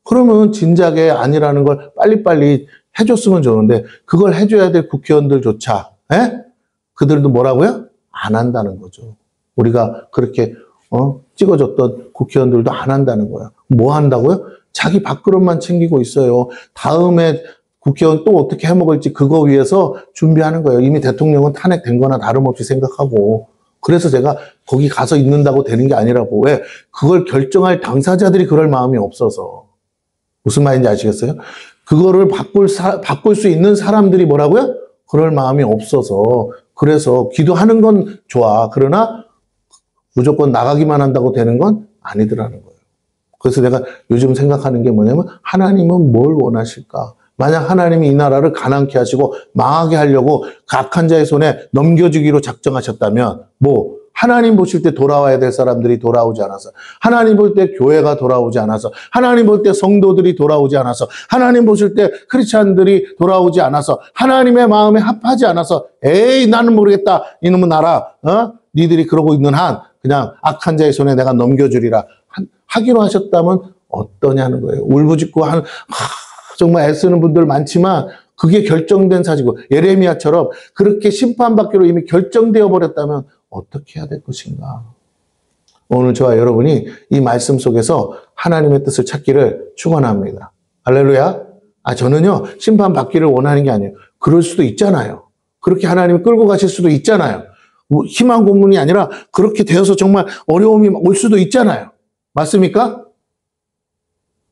그러면 진작에 아니라는 걸 빨리빨리 해줬으면 좋은데 그걸 해줘야 될 국회의원들조차 그들도 뭐라고요? 안 한다는 거죠. 우리가 그렇게 찍어줬던 국회의원들도 안 한다는 거야. 뭐 한다고요? 자기 밥그릇만 챙기고 있어요. 다음에 국회의원 또 어떻게 해먹을지 그거 위해서 준비하는 거예요. 이미 대통령은 탄핵된 거나 다름없이 생각하고. 그래서 제가 거기 가서 있는다고 되는 게 아니라고. 왜? 그걸 결정할 당사자들이 그럴 마음이 없어서. 무슨 말인지 아시겠어요? 그거를 바꿀 수 있는 사람들이 뭐라고요? 그럴 마음이 없어서. 그래서 기도하는 건 좋아. 그러나 무조건 나가기만 한다고 되는 건 아니더라는 거예요. 그래서 내가 요즘 생각하는 게 뭐냐면 하나님은 뭘 원하실까? 만약 하나님이 이 나라를 가난케 하시고 망하게 하려고 악한 자의 손에 넘겨주기로 작정하셨다면 하나님 보실 때 돌아와야 될 사람들이 돌아오지 않아서 하나님 볼 때 교회가 돌아오지 않아서 하나님 볼 때 성도들이 돌아오지 않아서 하나님 보실 때 크리스찬들이 돌아오지 않아서 하나님의 마음에 합하지 않아서 에이 나는 모르겠다 이놈의 나라 니들이 그러고 있는 한 그냥 악한 자의 손에 내가 넘겨주리라 하기로 하셨다면 어떠냐는 거예요. 울부짖고 정말 애쓰는 분들 많지만 그게 결정된 사실이고 예레미야처럼 그렇게 심판받기로 이미 결정되어 버렸다면 어떻게 해야 될 것인가. 오늘 저와 여러분이 이 말씀 속에서 하나님의 뜻을 찾기를 축원합니다. 할렐루야. 저는요 심판받기를 원하는 게 아니에요. 그럴 수도 있잖아요. 그렇게 하나님이 끌고 가실 수도 있잖아요. 희망 고문이 아니라 그렇게 되어서 정말 어려움이 올 수도 있잖아요. 맞습니까?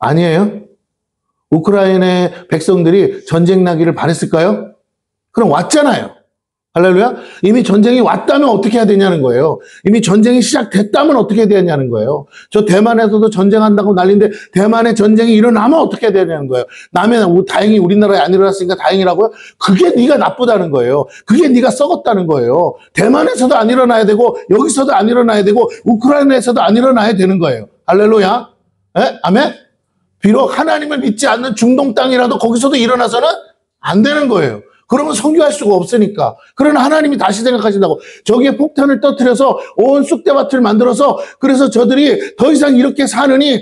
아니에요? 우크라이나의 백성들이 전쟁 나기를 바랬을까요? 그럼 왔잖아요. 할렐루야? 이미 전쟁이 왔다면 어떻게 해야 되냐는 거예요. 이미 전쟁이 시작됐다면 어떻게 해야 되냐는 거예요. 저 대만에서도 전쟁한다고 난리인데 대만에 전쟁이 일어나면 어떻게 해야 되냐는 거예요. 다행히 우리나라에 안 일어났으니까 다행이라고요? 그게 네가 나쁘다는 거예요. 그게 네가 썩었다는 거예요. 대만에서도 안 일어나야 되고 여기서도 안 일어나야 되고 우크라이나에서도 안 일어나야 되는 거예요. 할렐루야? 아멘? 비록 하나님을 믿지 않는 중동 땅이라도 거기서도 일어나서는 안 되는 거예요. 그러면 선교할 수가 없으니까. 그러나 하나님이 다시 생각하신다고. 저기에 폭탄을 터뜨려서 온 쑥대밭을 만들어서 그래서 저들이 더 이상 이렇게 사느니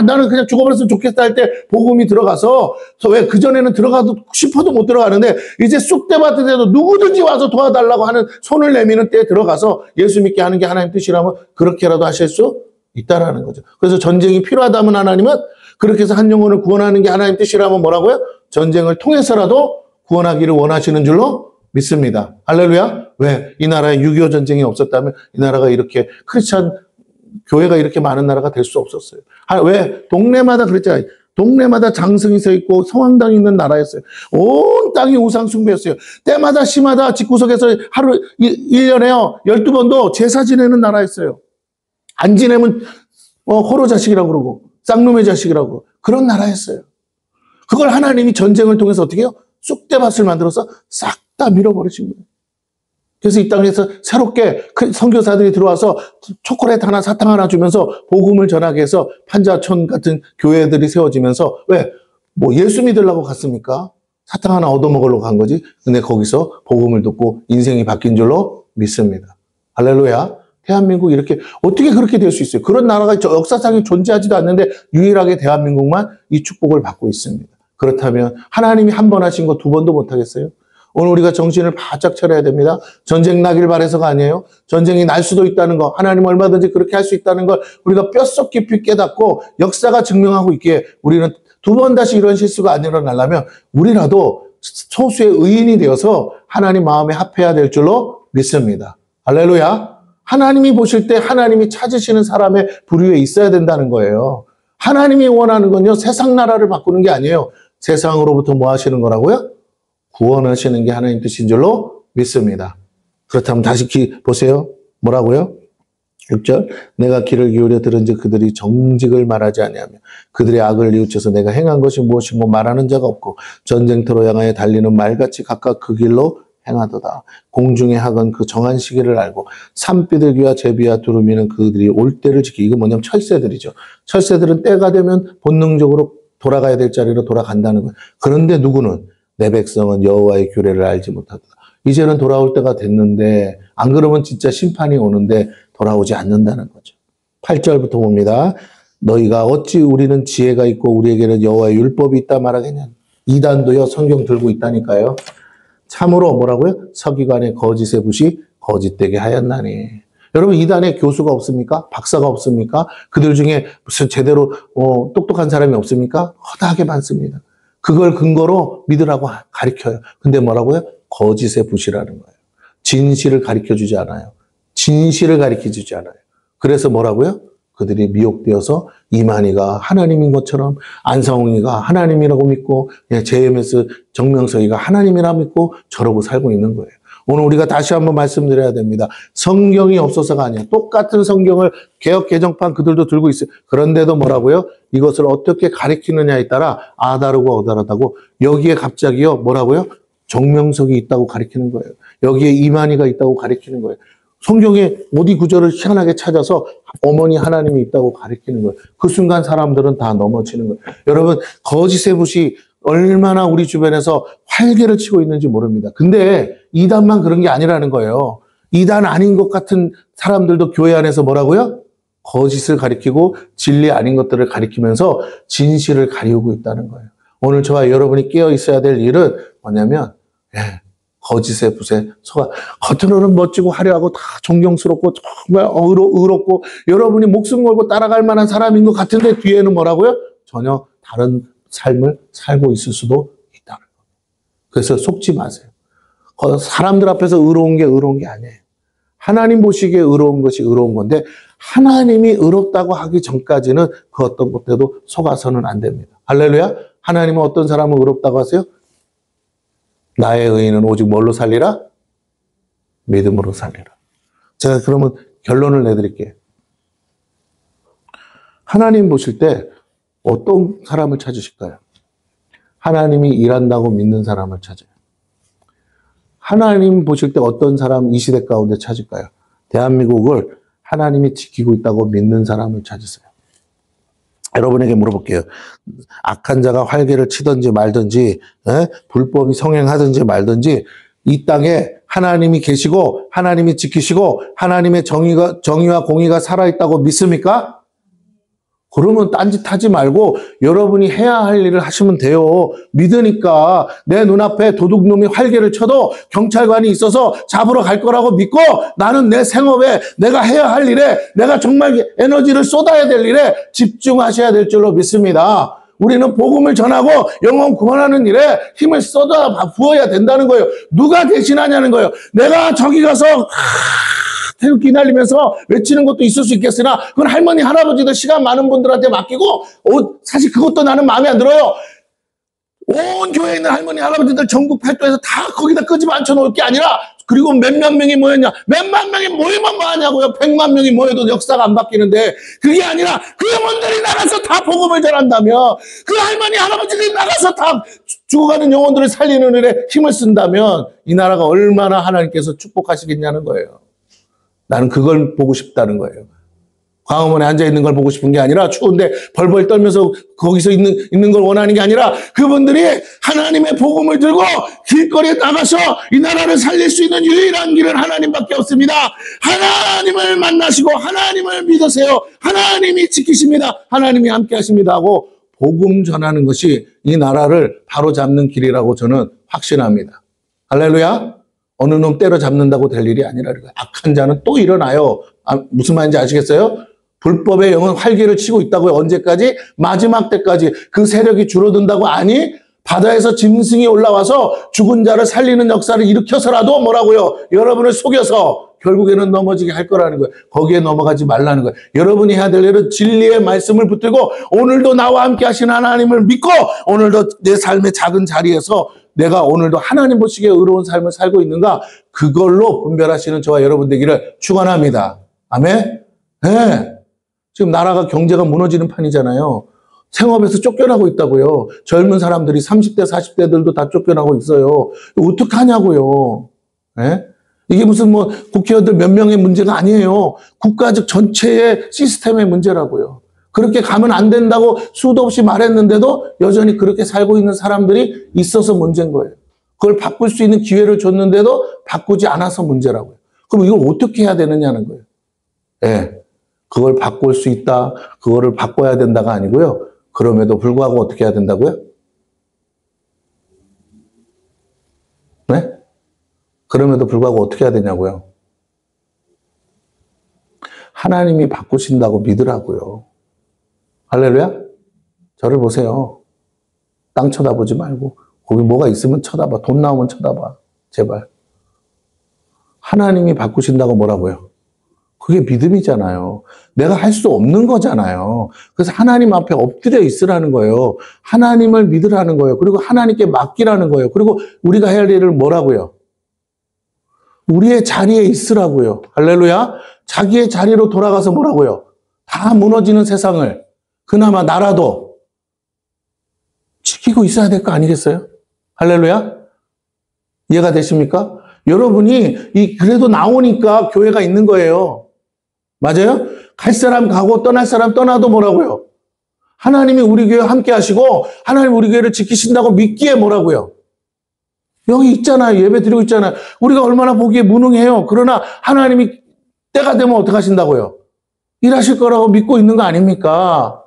나는 그냥 죽어버렸으면 좋겠다 할 때 복음이 들어가서 왜 그전에는 들어가도 싶어도 못 들어가는데 이제 쑥대밭에도 누구든지 와서 도와달라고 하는 손을 내미는 때에 들어가서 예수 믿게 하는 게 하나님 뜻이라면 그렇게라도 하실 수 있다라는 거죠. 그래서 전쟁이 필요하다면 하나님은 그렇게 해서 한 영혼을 구원하는 게 하나님 뜻이라면 뭐라고요? 전쟁을 통해서라도 구원하기를 원하시는 줄로 믿습니다. 할렐루야. 왜? 이 나라에 6.25 전쟁이 없었다면 이 나라가 이렇게 크리스찬 교회가 이렇게 많은 나라가 될 수 없었어요. 왜? 동네마다 그랬잖아요. 동네마다 장승이 서 있고 성황당이 있는 나라였어요. 온 땅이 우상 숭배였어요. 때마다 시마다 집구석에서 하루 1년에요 12번도 제사 지내는 나라였어요. 안 지내면 호로 자식이라고 그러고 쌍놈의 자식이라고 그러고 그런 나라였어요. 그걸 하나님이 전쟁을 통해서 어떻게 해요? 쑥대밭을 만들어서 싹 다 밀어버리신 거예요. 그래서 이 땅에서 새롭게 선교사들이 들어와서 초콜릿 하나 사탕 하나 주면서 복음을 전하게 해서 판자촌 같은 교회들이 세워지면서 왜? 예수 믿으려고 갔습니까? 사탕 하나 얻어먹으려고 간 거지. 근데 거기서 복음을 듣고 인생이 바뀐 줄로 믿습니다. 할렐루야. 대한민국 이렇게 어떻게 그렇게 될 수 있어요? 그런 나라가 역사상에 존재하지도 않는데 유일하게 대한민국만 이 축복을 받고 있습니다. 그렇다면 하나님이 한 번 하신 거 두 번도 못 하겠어요? 오늘 우리가 정신을 바짝 차려야 됩니다. 전쟁 나길 바라서가 아니에요. 전쟁이 날 수도 있다는 거, 하나님 얼마든지 그렇게 할 수 있다는 걸 우리가 뼛속 깊이 깨닫고 역사가 증명하고 있기에 우리는 두 번 다시 이런 실수가 안 일어나려면 우리라도 소수의 의인이 되어서 하나님 마음에 합해야 될 줄로 믿습니다. 할렐루야. 하나님이 보실 때 하나님이 찾으시는 사람의 부류에 있어야 된다는 거예요. 하나님이 원하는 건요, 세상 나라를 바꾸는 게 아니에요. 세상으로부터 뭐 하시는 거라고요? 구원하시는 게 하나님 뜻인 줄로 믿습니다. 그렇다면 다시 보세요. 뭐라고요? 6절. 내가 귀를 기울여 들은즉 그들이 정직을 말하지 아니하며 그들의 악을 뉘우쳐서 내가 행한 것이 무엇이고 말하는 자가 없고 전쟁터로 향하여 달리는 말같이 각각 그 길로 행하도다. 공중의 학은 그 정한 시기를 알고 산비둘기와 제비와 두루미는 그들이 올 때를 지키고, 이거 뭐냐면 철새들이죠. 철새들은 때가 되면 본능적으로 돌아가야 될 자리로 돌아간다는 거예요. 그런데 누구는 내 백성은 여호와의 규례를 알지 못하도다. 이제는 돌아올 때가 됐는데 안 그러면 진짜 심판이 오는데 돌아오지 않는다는 거죠. 8절부터 봅니다. 너희가 어찌 우리는 지혜가 있고 우리에게는 여호와의 율법이 있다 말하겠냐. 이단도요 성경 들고 있다니까요. 참으로 뭐라고요? 서기관의 거짓의 붓이 거짓되게 하였나니. 여러분 이단에 교수가 없습니까? 박사가 없습니까? 그들 중에 무슨 제대로 똑똑한 사람이 없습니까? 허다하게 많습니다. 그걸 근거로 믿으라고 가르쳐요. 근데 뭐라고요? 거짓의 붓이라는 거예요. 진실을 가르쳐주지 않아요. 진실을 가르쳐주지 않아요. 그래서 뭐라고요? 그들이 미혹되어서 이만희가 하나님인 것처럼 안상홍이가 하나님이라고 믿고 JMS 정명석이가 하나님이라 믿고 저러고 살고 있는 거예요. 오늘 우리가 다시 한번 말씀드려야 됩니다. 성경이 없어서가 아니야. 똑같은 성경을 개역 개정판 그들도 들고 있어요. 그런데도 뭐라고요? 이것을 어떻게 가르치느냐에 따라 아다르고 어다르다고 여기에 갑자기요 뭐라고요? 정명석이 있다고 가르치는 거예요. 여기에 이만희가 있다고 가르치는 거예요. 성경에 어디 구절을 희한하게 찾아서 어머니 하나님이 있다고 가르치는 거예요. 그 순간 사람들은 다 넘어지는 거예요. 여러분 거짓의 붓이 얼마나 우리 주변에서 활개를 치고 있는지 모릅니다. 근데 이단만 그런 게 아니라는 거예요. 이단 아닌 것 같은 사람들도 교회 안에서 뭐라고요? 거짓을 가리키고 진리 아닌 것들을 가리키면서 진실을 가리우고 있다는 거예요. 오늘 저와 여러분이 깨어 있어야 될 일은 뭐냐면 거짓의 붓에 속아. 겉으로는 멋지고 화려하고 다 존경스럽고 정말 의롭고 여러분이 목숨 걸고 따라갈 만한 사람인 것 같은데 뒤에는 뭐라고요? 전혀 다른 삶을 살고 있을 수도 있다는 거예요. 그래서 속지 마세요. 사람들 앞에서 의로운 게 아니에요. 하나님 보시기에 의로운 것이 의로운 건데 하나님이 의롭다고 하기 전까지는 그 어떤 것에도 속아서는 안 됩니다. 할렐루야. 하나님은 어떤 사람을 의롭다고 하세요? 나의 의인은 오직 뭘로 살리라? 믿음으로 살리라. 제가 그러면 결론을 내드릴게요. 하나님 보실 때 어떤 사람을 찾으실까요? 하나님이 일한다고 믿는 사람을 찾아요. 하나님 보실 때 어떤 사람 이 시대 가운데 찾을까요? 대한민국을 하나님이 지키고 있다고 믿는 사람을 찾으세요. 여러분에게 물어볼게요. 악한 자가 활개를 치든지 말든지 불법이 성행하든지 말든지 이 땅에 하나님이 계시고 하나님이 지키시고 하나님의 정의와 공의가 살아있다고 믿습니까? 그러면 딴짓하지 말고 여러분이 해야 할 일을 하시면 돼요. 믿으니까 내 눈앞에 도둑놈이 활개를 쳐도 경찰관이 있어서 잡으러 갈 거라고 믿고 나는 내 생업에 내가 해야 할 일에 내가 정말 에너지를 쏟아야 될 일에 집중하셔야 될 줄로 믿습니다. 우리는 복음을 전하고 영혼 구원하는 일에 힘을 쏟아 부어야 된다는 거예요. 누가 대신하냐는 거예요. 내가 저기 가서 태극기 날리면서 외치는 것도 있을 수 있겠으나 그건 할머니 할아버지들 시간 많은 분들한테 맡기고 사실 그것도 나는 마음에 안 들어요. 온 교회에 있는 할머니 할아버지들 전국 팔도에서 다 거기다 끄집어 앉혀놓을 게 아니라 그리고 몇만 명이 모였냐? 몇만 명이 모이면 뭐하냐고요? 100만 명이 모여도 역사가 안 바뀌는데 그게 아니라 그분들이 나가서 다 복음을 전한다면 그 할머니 할아버지들이 나가서 다 죽어가는 영혼들을 살리는 일에 힘을 쓴다면 이 나라가 얼마나 하나님께서 축복하시겠냐는 거예요. 나는 그걸 보고 싶다는 거예요. 광화문에 앉아있는 걸 보고 싶은 게 아니라 추운데 벌벌 떨면서 거기서 있는 걸 원하는 게 아니라 그분들이 하나님의 복음을 들고 길거리에 나가서 이 나라를 살릴 수 있는 유일한 길은 하나님밖에 없습니다. 하나님을 만나시고 하나님을 믿으세요. 하나님이 지키십니다. 하나님이 함께 하십니다 하고 복음 전하는 것이 이 나라를 바로잡는 길이라고 저는 확신합니다. 할렐루야. 어느 놈 때려잡는다고 될 일이 아니라는 거예요. 악한 자는 또 일어나요. 무슨 말인지 아시겠어요? 불법의 영은 활개를 치고 있다고요. 언제까지? 마지막 때까지. 그 세력이 줄어든다고 아니? 바다에서 짐승이 올라와서 죽은 자를 살리는 역사를 일으켜서라도 뭐라고요? 여러분을 속여서 결국에는 넘어지게 할 거라는 거예요. 거기에 넘어가지 말라는 거예요. 여러분이 해야 될 일은 진리의 말씀을 붙들고 오늘도 나와 함께 하신 하나님을 믿고 오늘도 내 삶의 작은 자리에서 내가 오늘도 하나님 보시기에 의로운 삶을 살고 있는가, 그걸로 분별하시는 저와 여러분 되기를 축원합니다. 아멘. 네. 지금 나라가 경제가 무너지는 판이잖아요. 생업에서 쫓겨나고 있다고요. 젊은 사람들이 30대, 40대들도 다 쫓겨나고 있어요. 어떡하냐고요. 네? 이게 무슨 뭐 국회의원들 몇 명의 문제가 아니에요. 국가적 전체의 시스템의 문제라고요. 그렇게 가면 안 된다고 수도 없이 말했는데도 여전히 그렇게 살고 있는 사람들이 있어서 문제인 거예요. 그걸 바꿀 수 있는 기회를 줬는데도 바꾸지 않아서 문제라고요. 그럼 이걸 어떻게 해야 되느냐는 거예요. 네. 그걸 바꿀 수 있다, 그거를 바꿔야 된다가 아니고요. 그럼에도 불구하고 어떻게 해야 된다고요? 네? 그럼에도 불구하고 어떻게 해야 되냐고요? 하나님이 바꾸신다고 믿으라고요. 할렐루야? 저를 보세요. 땅 쳐다보지 말고 거기 뭐가 있으면 쳐다봐. 돈 나오면 쳐다봐. 제발. 하나님이 바꾸신다고 뭐라고요? 그게 믿음이잖아요. 내가 할 수 없는 거잖아요. 그래서 하나님 앞에 엎드려 있으라는 거예요. 하나님을 믿으라는 거예요. 그리고 하나님께 맡기라는 거예요. 그리고 우리가 해야 할 일을 뭐라고요? 우리의 자리에 있으라고요. 할렐루야. 자기의 자리로 돌아가서 뭐라고요? 다 무너지는 세상을 그나마 나라도 지키고 있어야 될 거 아니겠어요? 할렐루야. 이해가 되십니까? 여러분이 그래도 나오니까 교회가 있는 거예요. 맞아요? 갈 사람 가고 떠날 사람 떠나도 뭐라고요? 하나님이 우리 교회 함께 하시고 하나님 우리 교회를 지키신다고 믿기에 뭐라고요? 여기 있잖아요. 예배 드리고 있잖아요. 우리가 얼마나 보기에 무능해요. 그러나 하나님이 때가 되면 어떻게 하신다고요? 일하실 거라고 믿고 있는 거 아닙니까?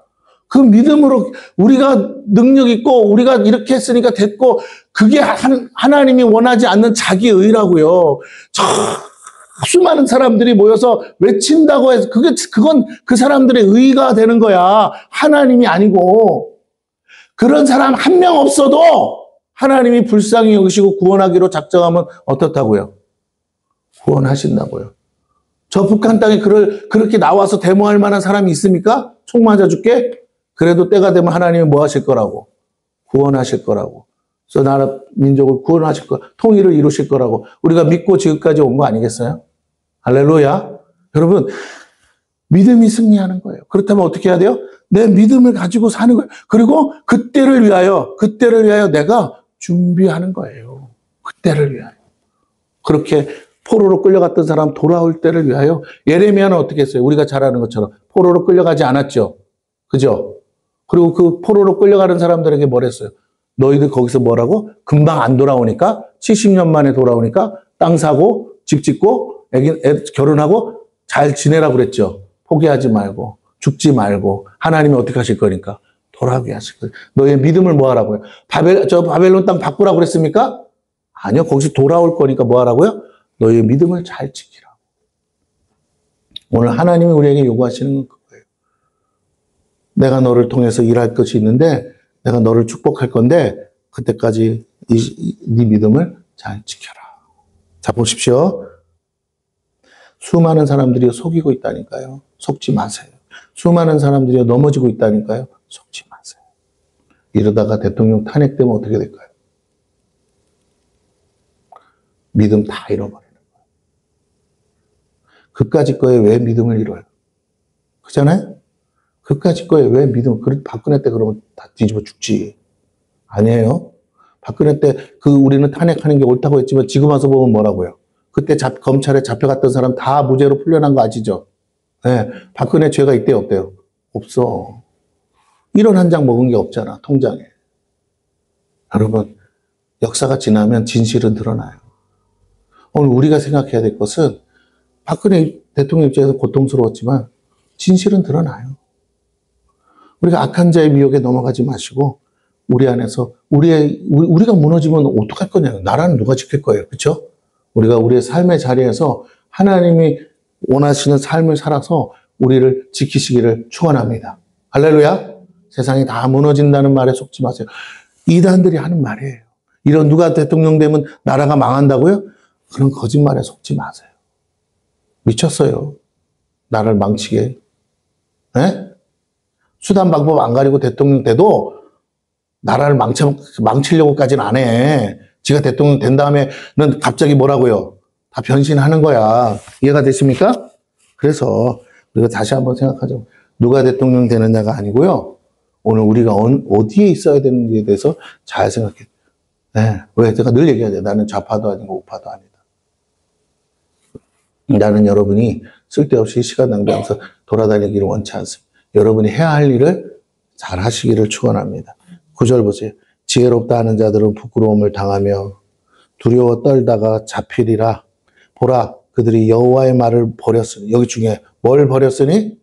그 믿음으로 우리가 능력 있고 우리가 이렇게 했으니까 됐고, 그게 하나님이 원하지 않는 자기의라고요. 수많은 사람들이 모여서 외친다고 해서 그건 그 사람들의 의가 되는 거야. 하나님이 아니고. 그런 사람 한 명 없어도 하나님이 불쌍히 여기시고 구원하기로 작정하면 어떻다고요? 구원하신다고요. 저 북한 땅에 그렇게 나와서 데모할 만한 사람이 있습니까? 총 맞아 죽게? 그래도 때가 되면 하나님이 뭐 하실 거라고? 구원하실 거라고. 그래서 나라, 민족을 구원하실 거, 통일을 이루실 거라고 우리가 믿고 지금까지 온 거 아니겠어요? 할렐루야. 여러분, 믿음이 승리하는 거예요. 그렇다면 어떻게 해야 돼요? 내 믿음을 가지고 사는 거예요. 그리고 그때를 위하여 내가 준비하는 거예요. 그때를 위하여. 그렇게 포로로 끌려갔던 사람 돌아올 때를 위하여. 예레미야는 어떻게 했어요? 우리가 잘 아는 것처럼 포로로 끌려가지 않았죠. 그죠? 그리고 그 포로로 끌려가는 사람들에게 뭘 했어요? 너희들 거기서 뭐라고? 금방 안 돌아오니까 70년 만에 돌아오니까 땅 사고 집 짓고 애 결혼하고 잘 지내라고 그랬죠. 포기하지 말고 죽지 말고 하나님이 어떻게 하실 거니까 돌아오게 하실 거예요. 너의 믿음을 뭐 하라고요? 바벨론 땅 바꾸라고 그랬습니까? 아니요. 거기서 돌아올 거니까 뭐 하라고요? 너의 믿음을 잘 지키라고. 오늘 하나님이 우리에게 요구하시는 건 그거예요. 내가 너를 통해서 일할 것이 있는데 내가 너를 축복할 건데 그때까지 네 믿음을 잘 지켜라. 자, 보십시오. 수많은 사람들이 속이고 있다니까요. 속지 마세요. 수많은 사람들이 넘어지고 있다니까요. 속지 마세요. 이러다가 대통령 탄핵되면 어떻게 될까요? 믿음 다 잃어버리는 거예요. 그까짓 거에 왜 믿음을 잃어요? 그잖아요? 그까짓 거에 왜 믿음, 박근혜 때 그러면 다 뒤집어 죽지. 아니에요. 박근혜 때 우리는 탄핵하는 게 옳다고 했지만 지금 와서 보면 뭐라고요? 그때 검찰에 잡혀갔던 사람 다 무죄로 풀려난 거 아시죠? 네. 박근혜 죄가 있대요, 없대요? 없어. 1원 한 장 먹은 게 없잖아, 통장에. 여러분, 역사가 지나면 진실은 드러나요. 오늘 우리가 생각해야 될 것은 박근혜 대통령 입장에서 고통스러웠지만 진실은 드러나요. 우리가 악한 자의 미혹에 넘어가지 마시고 우리 안에서 우리가 무너지면 어떡할 거냐. 나라는 누가 지킬 거예요. 그렇죠? 우리가 우리의 삶의 자리에서 하나님이 원하시는 삶을 살아서 우리를 지키시기를 축원합니다. 할렐루야. 세상이 다 무너진다는 말에 속지 마세요. 이단들이 하는 말이에요. 이런 누가 대통령 되면 나라가 망한다고요? 그런 거짓말에 속지 마세요. 미쳤어요. 나를 망치게. 에? 수단 방법 안 가리고 대통령 돼도 나라를 망치려고까지는 안 해. 지가 대통령 된 다음에는 갑자기 뭐라고요? 다 변신하는 거야. 이해가 되십니까? 그래서 우리가 다시 한번 생각하죠. 누가 대통령 되느냐가 아니고요. 오늘 우리가 어디에 있어야 되는지에 대해서 잘 생각해. 네. 왜? 제가 늘 얘기하죠. 나는 좌파도 아니고 우파도 아니다. 나는 여러분이 쓸데없이 시간 낭비하면서 돌아다니기를 원치 않습니다. 여러분이 해야 할 일을 잘 하시기를 축원합니다. 9절 보세요. 지혜롭다 하는 자들은 부끄러움을 당하며 두려워 떨다가 잡히리라. 보라, 그들이 여호와의 말을 버렸으니, 여기 중에 뭘 버렸으니?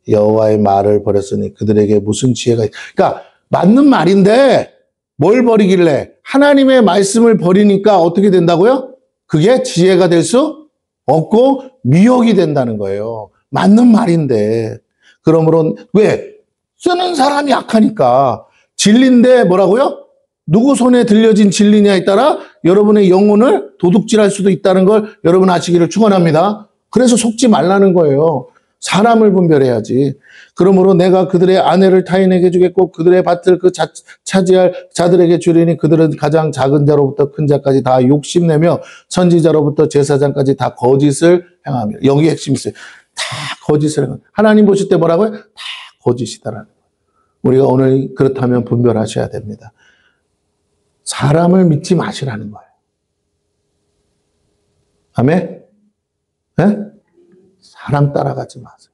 여호와의 말을 버렸으니 그들에게 무슨 지혜가 있... 그러니까 맞는 말인데 뭘 버리길래? 하나님의 말씀을 버리니까 어떻게 된다고요? 그게 지혜가 될 수 없고 미혹이 된다는 거예요. 맞는 말인데. 그러므로 왜? 쓰는 사람이 약하니까. 진리인데 뭐라고요? 누구 손에 들려진 진리냐에 따라 여러분의 영혼을 도둑질할 수도 있다는 걸 여러분 아시기를 축원합니다. 그래서 속지 말라는 거예요. 사람을 분별해야지. 그러므로 내가 그들의 아내를 타인에게 주겠고 그들의 밭을 차지할 자들에게 주리니 그들은 가장 작은 자로부터 큰 자까지 다 욕심내며 선지자로부터 제사장까지 다 거짓을 행하며. 여기 핵심이 있어요. 다 거짓을 행하며. 하나님 보실 때 뭐라고요? 다 거짓이다라는 거예요. 우리가 오늘 그렇다면 분별하셔야 됩니다. 사람을 믿지 마시라는 거예요. 아멘? 네? 사람 따라가지 마세요.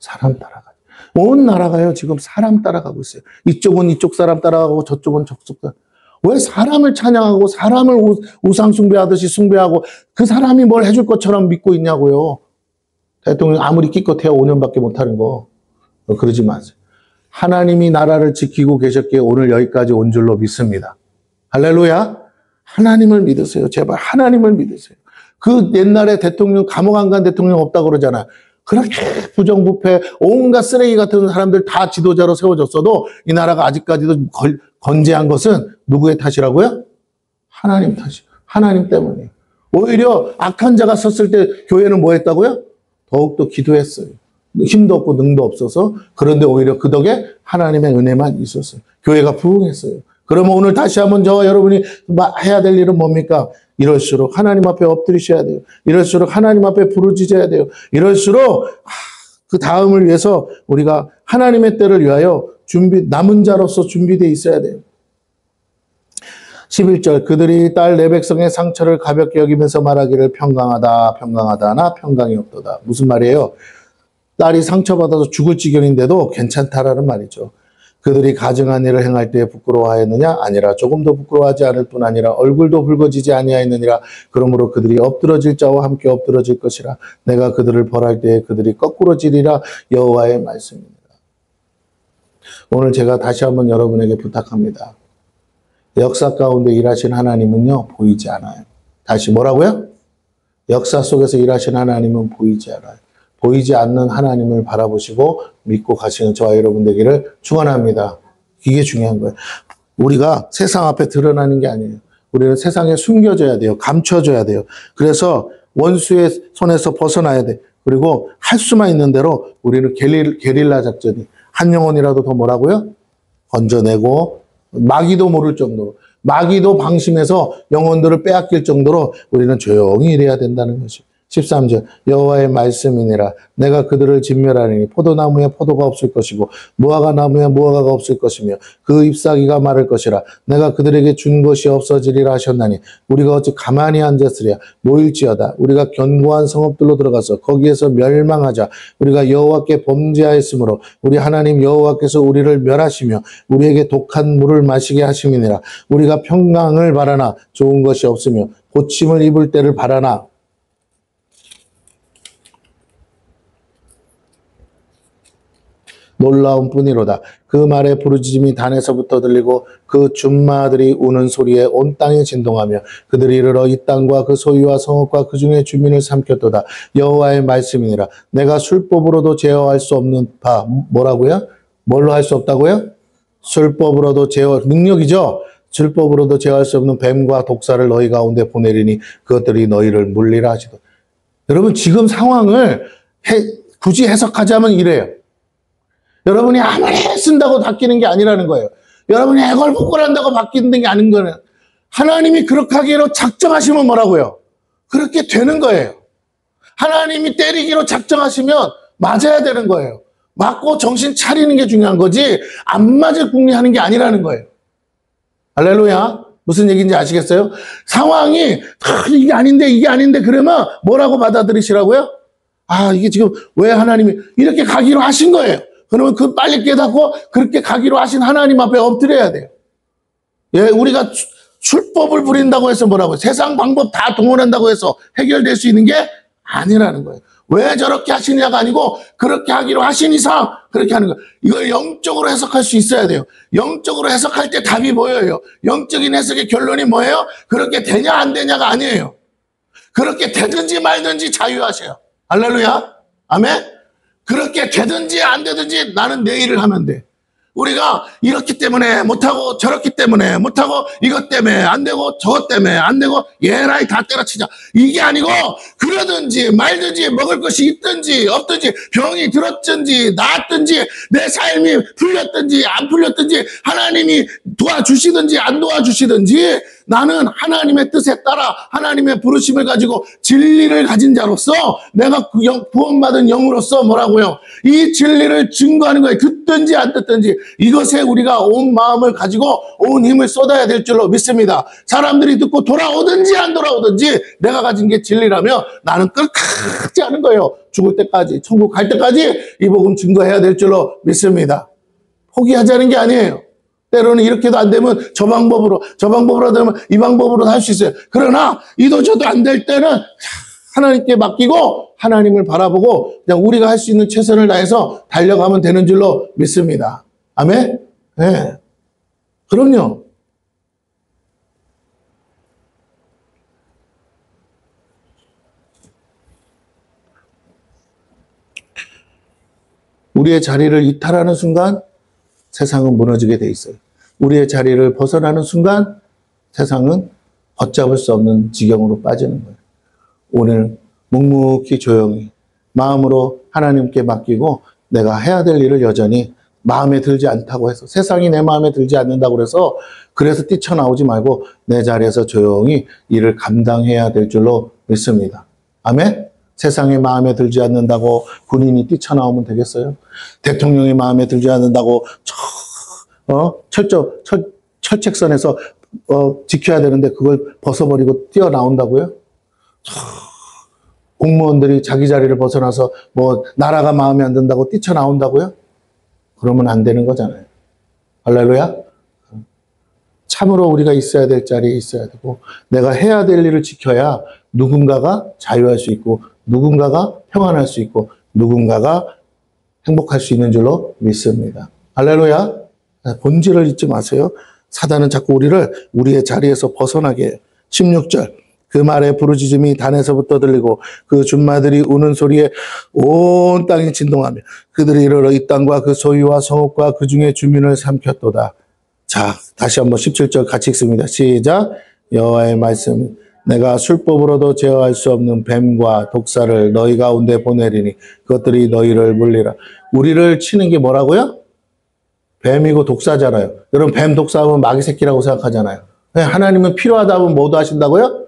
사람 따라가지. 온 나라가요, 지금 사람 따라가고 있어요. 이쪽은 이쪽 사람 따라가고 저쪽은 저쪽 사람. 왜 사람을 찬양하고 사람을 우상 숭배하듯이 숭배하고 그 사람이 뭘 해줄 것처럼 믿고 있냐고요. 대통령 아무리 기껏해야 5년밖에 못하는 거. 그러지 마세요. 하나님이 나라를 지키고 계셨기에 오늘 여기까지 온 줄로 믿습니다. 할렐루야. 하나님을 믿으세요. 제발 하나님을 믿으세요. 그 옛날에 대통령, 감옥 안 간 대통령 없다고 그러잖아요. 그렇게 부정부패, 온갖 쓰레기 같은 사람들 다 지도자로 세워졌어도 이 나라가 아직까지도 건재한 것은 누구의 탓이라고요? 하나님 탓이에요. 하나님 때문이에요. 오히려 악한 자가 섰을 때 교회는 뭐 했다고요? 더욱더 기도했어요. 힘도 없고 능도 없어서. 그런데 오히려 그 덕에 하나님의 은혜만 있었어요. 교회가 부흥했어요. 그러면 오늘 다시 한번 저와 여러분이 해야 될 일은 뭡니까? 이럴수록 하나님 앞에 엎드리셔야 돼요. 이럴수록 하나님 앞에 부르짖어야 돼요. 이럴수록 그 다음을 위해서 우리가 하나님의 때를 위하여 남은 자로서 준비되어 있어야 돼요. 11절 그들이 딸 내 백성의 상처를 가볍게 여기면서 말하기를 평강하다 평강하다 나 평강이 없도다. 무슨 말이에요? 딸이 상처받아서 죽을 지경인데도 괜찮다라는 말이죠. 그들이 가증한 일을 행할 때에 부끄러워하였느냐? 아니라 조금도 부끄러워하지 않을 뿐 아니라 얼굴도 붉어지지 아니하였느니라. 그러므로 그들이 엎드러질 자와 함께 엎드러질 것이라. 내가 그들을 벌할 때에 그들이 거꾸로 지리라. 여호와의 말씀입니다. 오늘 제가 다시 한번 여러분에게 부탁합니다. 역사 가운데 일하신 하나님은요, 보이지 않아요. 다시 뭐라고요? 역사 속에서 일하신 하나님은 보이지 않아요. 보이지 않는 하나님을 바라보시고 믿고 가시는 저와 여러분 되기를 축원합니다. 이게 중요한 거예요. 우리가 세상 앞에 드러나는 게 아니에요. 우리는 세상에 숨겨져야 돼요. 감춰져야 돼요. 그래서 원수의 손에서 벗어나야 돼. 그리고 할 수만 있는 대로 우리는 게릴라 작전이 한 영혼이라도 더 뭐라고요? 건져내고 마귀도 모를 정도로 마귀도 방심해서 영혼들을 빼앗길 정도로 우리는 조용히 일해야 된다는 것이죠. 13절 여호와의 말씀이니라. 내가 그들을 진멸하리니 포도나무에 포도가 없을 것이고 무화과 나무에 무화과가 없을 것이며 그 잎사귀가 마를 것이라. 내가 그들에게 준 것이 없어지리라 하셨나니 우리가 어찌 가만히 앉았으랴. 모일지어다 우리가 견고한 성읍들로 들어가서 거기에서 멸망하자. 우리가 여호와께 범죄하였으므로 우리 하나님 여호와께서 우리를 멸하시며 우리에게 독한 물을 마시게 하심이니라. 우리가 평강을 바라나 좋은 것이 없으며 고침을 입을 때를 바라나 놀라운 뿐이로다. 그 말에 부르짖음이 단에서부터 들리고 그 준마들이 우는 소리에 온 땅이 진동하며 그들이 이르러 이 땅과 그 소유와 성읍과 그 중에 주민을 삼켰도다. 여호와의 말씀이니라. 내가 술법으로도 제어할 수 없는 바 뭐라고요? 뭘로 할 수 없다고요? 술법으로도 제어 능력이죠. 술법으로도 제어할 수 없는 뱀과 독사를 너희 가운데 보내리니 그것들이 너희를 물리라 하시도다. 여러분 지금 상황을 굳이 해석하자면 이래요. 여러분이 아무리 쓴다고 바뀌는 게 아니라는 거예요. 여러분이 애걸복걸한다고 바뀌는 게 아닌 거는 하나님이 그렇게 하기로 작정하시면 뭐라고요? 그렇게 되는 거예요. 하나님이 때리기로 작정하시면 맞아야 되는 거예요. 맞고 정신 차리는 게 중요한 거지 안 맞을 궁리하는 게 아니라는 거예요. 할렐루야. 무슨 얘기인지 아시겠어요? 상황이 이게 아닌데 그러면 뭐라고 받아들이시라고요? 이게 지금 왜 하나님이 이렇게 가기로 하신 거예요. 그러면 그 빨리 깨닫고 그렇게 가기로 하신 하나님 앞에 엎드려야 돼요. 예, 우리가 출법을 부린다고 해서 뭐라고요? 세상 방법 다 동원한다고 해서 해결될 수 있는 게 아니라는 거예요. 왜 저렇게 하시냐가 아니고 그렇게 하기로 하신 이상 그렇게 하는 거예요. 이걸 영적으로 해석할 수 있어야 돼요. 영적으로 해석할 때 답이 보여요. 영적인 해석의 결론이 뭐예요? 그렇게 되냐 안 되냐가 아니에요. 그렇게 되든지 말든지 자유하세요. 할렐루야. 아멘. 그렇게 되든지 안 되든지 나는 내 일을 하면 돼. 우리가 이렇기 때문에 못하고 저렇기 때문에 못하고 이것 때문에 안 되고 저것 때문에 안 되고 얘라이 다 때려치자. 이게 아니고 그러든지 말든지 먹을 것이 있든지 없든지 병이 들었든지 나았든지 내 삶이 풀렸든지 안 풀렸든지 하나님이 도와주시든지 안 도와주시든지 나는 하나님의 뜻에 따라 하나님의 부르심을 가지고 진리를 가진 자로서 내가 구원받은 영으로서 뭐라고요? 이 진리를 증거하는 거예요. 듣든지 안 듣든지 이것에 우리가 온 마음을 가지고 온 힘을 쏟아야 될 줄로 믿습니다. 사람들이 듣고 돌아오든지 안 돌아오든지 내가 가진 게 진리라면 나는 끝까지 하는 거예요. 죽을 때까지 천국 갈 때까지 이 복음 증거해야 될 줄로 믿습니다. 포기하자는 게 아니에요. 때로는 이렇게도 안 되면 저 방법으로 되면 이 방법으로 할 수 있어요. 그러나 이도 저도 안 될 때는 하나님께 맡기고 하나님을 바라보고 그냥 우리가 할 수 있는 최선을 다해서 달려가면 되는 줄로 믿습니다. 아멘? 네. 그럼요. 우리의 자리를 이탈하는 순간 세상은 무너지게 돼 있어요. 우리의 자리를 벗어나는 순간 세상은 걷잡을 수 없는 지경으로 빠지는 거예요. 오늘 묵묵히 조용히 마음으로 하나님께 맡기고 내가 해야 될 일을 여전히 마음에 들지 않다고 해서 세상이 내 마음에 들지 않는다고 그래서 뛰쳐나오지 말고 내 자리에서 조용히 일을 감당해야 될 줄로 믿습니다. 아멘? 세상의 마음에 들지 않는다고 군인이 뛰쳐나오면 되겠어요? 대통령의 마음에 들지 않는다고 철책선에서 지켜야 되는데 그걸 벗어버리고 뛰어나온다고요? 공무원들이 자기 자리를 벗어나서 나라가 마음에 안 든다고 뛰쳐나온다고요? 그러면 안 되는 거잖아요. 할렐루야? 참으로 우리가 있어야 될 자리에 있어야 되고 내가 해야 될 일을 지켜야 누군가가 자유할 수 있고 누군가가 평안할 수 있고 누군가가 행복할 수 있는 줄로 믿습니다. 할렐루야. 본질을 잊지 마세요. 사단은 자꾸 우리의 자리에서 벗어나게 해요. 16절 그 말에 부르짖음이 단에서부터 들리고 그 준마들이 우는 소리에 온 땅이 진동하며 그들이 이르러 이 땅과 그 소유와 성읍과 그 중에 주민을 삼켰도다. 자, 다시 한번 17절 같이 읽습니다. 시작. 여호와의 말씀 내가 술법으로도 제어할 수 없는 뱀과 독사를 너희 가운데 보내리니 그것들이 너희를 물리라. 우리를 치는 게 뭐라고요? 뱀이고 독사잖아요. 여러분 뱀 독사하면 마귀 새끼라고 생각하잖아요. 하나님은 필요하다 하면 뭐도 하신다고요?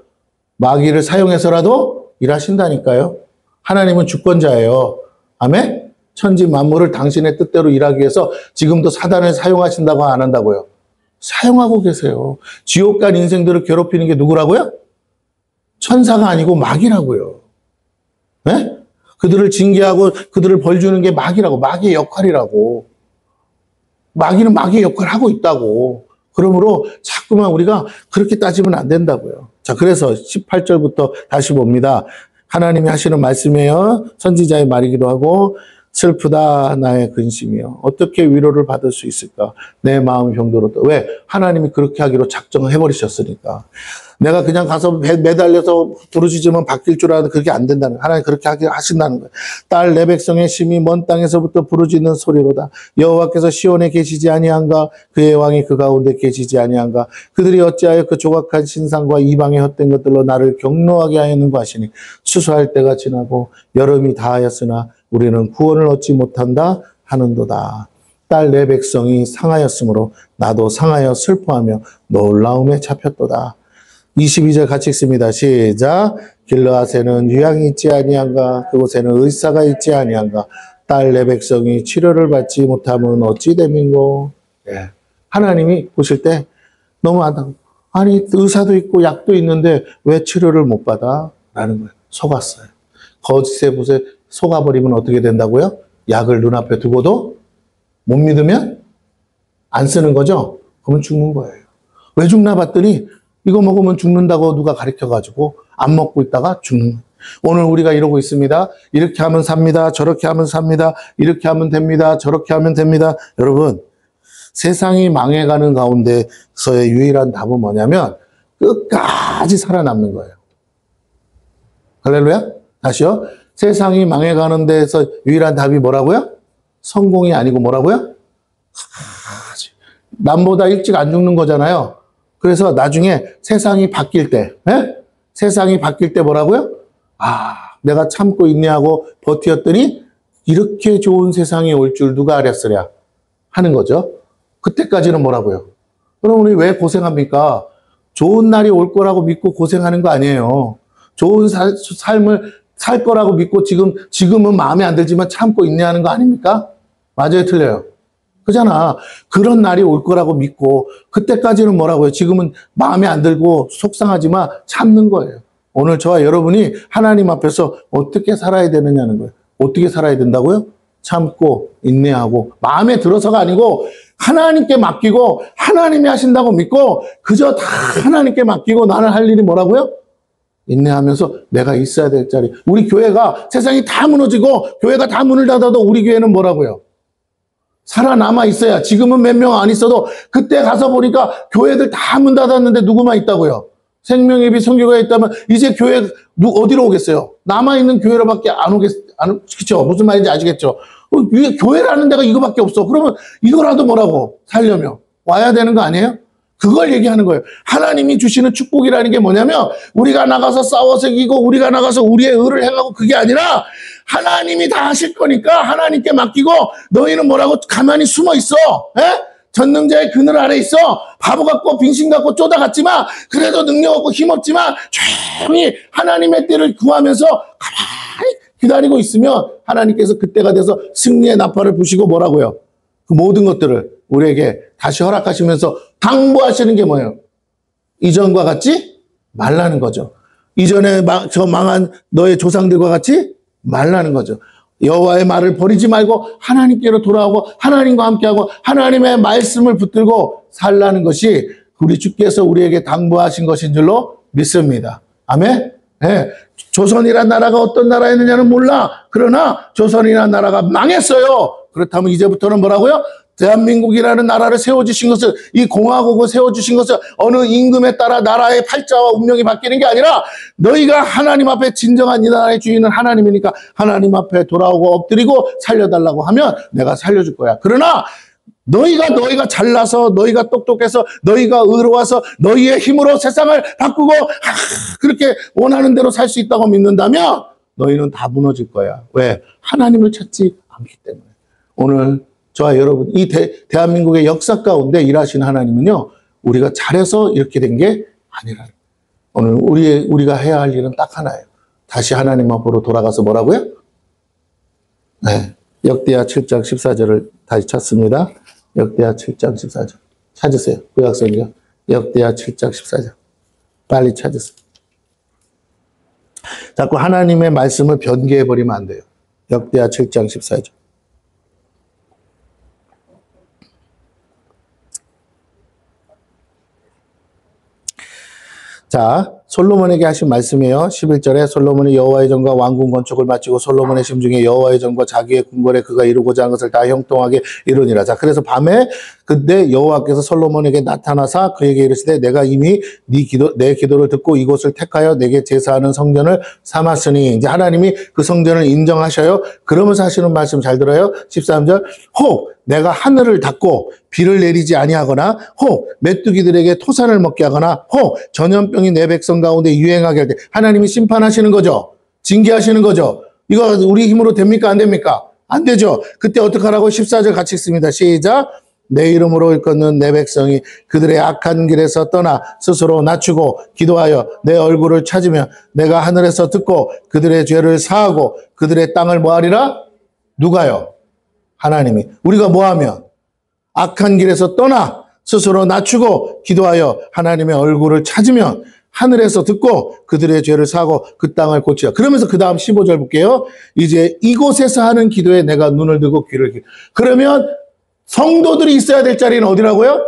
마귀를 사용해서라도 일하신다니까요. 하나님은 주권자예요. 아멘? 천지 만물을 당신의 뜻대로 일하기 위해서 지금도 사단을 사용하신다고 안 한다고요? 사용하고 계세요. 지옥 간 인생들을 괴롭히는 게 누구라고요? 천사가 아니고 마귀라고요. 네? 그들을 징계하고 그들을 벌 주는 게 마귀라고. 마귀의 역할이라고. 마귀는 마귀의 역할을 하고 있다고. 그러므로 자꾸만 우리가 그렇게 따지면 안 된다고요. 자, 그래서 18절부터 다시 봅니다. 하나님이 하시는 말씀이에요. 선지자의 말이기도 하고 슬프다 나의 근심이요. 어떻게 위로를 받을 수 있을까? 내 마음 병들었다. 왜? 하나님이 그렇게 하기로 작정을 해버리셨으니까. 내가 그냥 가서 매달려서 부르짖으면 바뀔 줄 알았는데 그렇게 안 된다는 거예요. 하나님 그렇게 하신다는 거예요. 딸 내 백성의 심히 먼 땅에서부터 부르짖는 소리로다. 여호와께서 시온에 계시지 아니한가? 그의 왕이 그 가운데 계시지 아니한가? 그들이 어찌하여 그 조각한 신상과 이방의 헛된 것들로 나를 경노하게 하였는가 하시니 추수할 때가 지나고 여름이 다하였으나 우리는 구원을 얻지 못한다 하는도다. 딸 내 백성이 상하였으므로 나도 상하여 슬퍼하며 놀라움에 잡혔도다. 22절 같이 읽습니다. 시작. 길르앗에는 유향이 있지 아니한가? 그곳에는 의사가 있지 아니한가? 딸 내 백성이 치료를 받지 못하면 어찌 됨인고? 예. 하나님이 보실 때 너무 안타까워. 아니 의사도 있고 약도 있는데 왜 치료를 못 받아? 라는 거예요. 속았어요. 거짓의 붓에 속아버리면 어떻게 된다고요? 약을 눈앞에 두고도 못 믿으면 안 쓰는 거죠? 그러면 죽는 거예요. 왜 죽나 봤더니 이거 먹으면 죽는다고 누가 가르쳐가지고 안 먹고 있다가 죽는 거예요. 오늘 우리가 이러고 있습니다. 이렇게 하면 삽니다. 저렇게 하면 삽니다. 이렇게 하면 됩니다. 저렇게 하면 됩니다. 여러분, 세상이 망해가는 가운데서의 유일한 답은 뭐냐면 끝까지 살아남는 거예요. 할렐루야? 다시요. 세상이 망해가는 데서 유일한 답이 뭐라고요? 성공이 아니고 뭐라고요? 남보다 일찍 안 죽는 거잖아요. 그래서 나중에 세상이 바뀔 때, 세상이 바뀔 때 뭐라고요? 내가 참고 인내하고 버티었더니 이렇게 좋은 세상이 올 줄 누가 알았으랴 하는 거죠. 그때까지는 뭐라고요? 그럼 우리 왜 고생합니까? 좋은 날이 올 거라고 믿고 고생하는 거 아니에요. 좋은 삶을 살 거라고 믿고 지금은 마음에 안 들지만 참고 인내하는 거 아닙니까? 맞아요, 틀려요? 그잖아. 그런 날이 올 거라고 믿고 그때까지는 뭐라고요? 지금은 마음에 안 들고 속상하지만 참는 거예요. 오늘 저와 여러분이 하나님 앞에서 어떻게 살아야 되느냐는 거예요. 어떻게 살아야 된다고요? 참고 인내하고 마음에 들어서가 아니고 하나님께 맡기고 하나님이 하신다고 믿고 그저 다 하나님께 맡기고 나는 할 일이 뭐라고요? 인내하면서 내가 있어야 될 자리. 우리 교회가 세상이 다 무너지고 교회가 다 문을 닫아도 우리 교회는 뭐라고요? 살아남아 있어야. 지금은 몇 명 안 있어도 그때 가서 보니까 교회들 다 문 닫았는데 누구만 있다고요? 생명예비 선교가 있다면 이제 교회 어디로 오겠어요? 남아있는 교회로밖에 그쵸? 무슨 말인지 아시겠죠? 교회라는 데가 이거밖에 없어. 그러면 이거라도 뭐라고? 살려면 와야 되는 거 아니에요? 그걸 얘기하는 거예요. 하나님이 주시는 축복이라는 게 뭐냐면 우리가 나가서 싸워서 이기고 우리가 나가서 우리의 의를 행하고 그게 아니라 하나님이 다 하실 거니까 하나님께 맡기고 너희는 뭐라고 가만히 숨어 있어. 전능자의 그늘 아래 있어. 바보 같고 빙신 같고 쪼다 같지만 그래도 능력 없고 힘 없지만 조용히 하나님의 때를 구하면서 가만히 기다리고 있으면 하나님께서 그때가 돼서 승리의 나팔을 부시고 뭐라고요? 그 모든 것들을 우리에게 다시 허락하시면서 당부하시는 게 뭐예요? 이전과 같지 말라는 거죠. 이전에 저 망한 너의 조상들과 같이 말라는 거죠. 여호와의 말을 버리지 말고 하나님께로 돌아오고 하나님과 함께하고 하나님의 말씀을 붙들고 살라는 것이 우리 주께서 우리에게 당부하신 것인 줄로 믿습니다. 아멘? 네. 조선이란 나라가 어떤 나라였느냐는 몰라. 그러나 조선이라는 나라가 망했어요. 그렇다면 이제부터는 뭐라고요? 대한민국이라는 나라를 세워주신 것은 이 공화국을 세워주신 것은 어느 임금에 따라 나라의 팔자와 운명이 바뀌는 게 아니라 너희가 하나님 앞에 진정한 이 나라의 주인은 하나님이니까 하나님 앞에 돌아오고 엎드리고 살려달라고 하면 내가 살려줄 거야. 그러나 너희가 잘나서 너희가 똑똑해서 너희가 의로워서 너희의 힘으로 세상을 바꾸고 그렇게 원하는 대로 살 수 있다고 믿는다면 너희는 다 무너질 거야. 왜? 하나님을 찾지 않기 때문에. 오늘 저와 여러분 이 대한민국의 역사 가운데 일하신 하나님은요. 우리가 잘해서 이렇게 된 게 아니라 오늘 우리가 해야 할 일은 딱 하나예요. 다시 하나님 앞으로 돌아가서 뭐라고요? 네, 역대하 7장 14절을 다시 찾습니다. 역대하 7장 14절 찾으세요. 구약성경 역대하 7장 14절 빨리 찾으세요. 자꾸 하나님의 말씀을 변개해버리면 안 돼요. 역대하 7장 14절 자, 솔로몬에게 하신 말씀이에요. 11절에 솔로몬이 여호와의 전과 왕궁 건축을 마치고 솔로몬의 심중에 여호와의 전과 자기의 궁궐에 그가 이루고자 한 것을 다 형통하게 이루니라. 자, 그래서 밤에 그때 여호와께서 솔로몬에게 나타나사 그에게 이르시되 내가 이미 내 기도를 듣고 이곳을 택하여 내게 제사하는 성전을 삼았으니 이제 하나님이 그 성전을 인정하셔요. 그러면서 하시는 말씀 잘 들어요. 13절 혹 내가 하늘을 닫고 비를 내리지 아니하거나 혹 메뚜기들에게 토산을 먹게 하거나 혹 전염병이 내 백성 가운데 유행하게 할 때 하나님이 심판하시는 거죠. 징계하시는 거죠. 이거 우리 힘으로 됩니까? 안 됩니까? 안 되죠. 그때 어떻게 하라고? 14절 같이 읽습니다. 시작. 내 이름으로 일컫는 내 백성이 그들의 악한 길에서 떠나 스스로 낮추고 기도하여 내 얼굴을 찾으며 내가 하늘에서 듣고 그들의 죄를 사하고 그들의 땅을 뭐하리라? 누가요? 하나님이. 우리가 뭐하면? 악한 길에서 떠나 스스로 낮추고 기도하여 하나님의 얼굴을 찾으면 하늘에서 듣고 그들의 죄를 사고 그 땅을 고치라. 그러면서 그 다음 15절 볼게요. 이제 이곳에서 하는 기도에 내가 눈을 들고 귀를 기울여. 그러면 성도들이 있어야 될 자리는 어디라고요?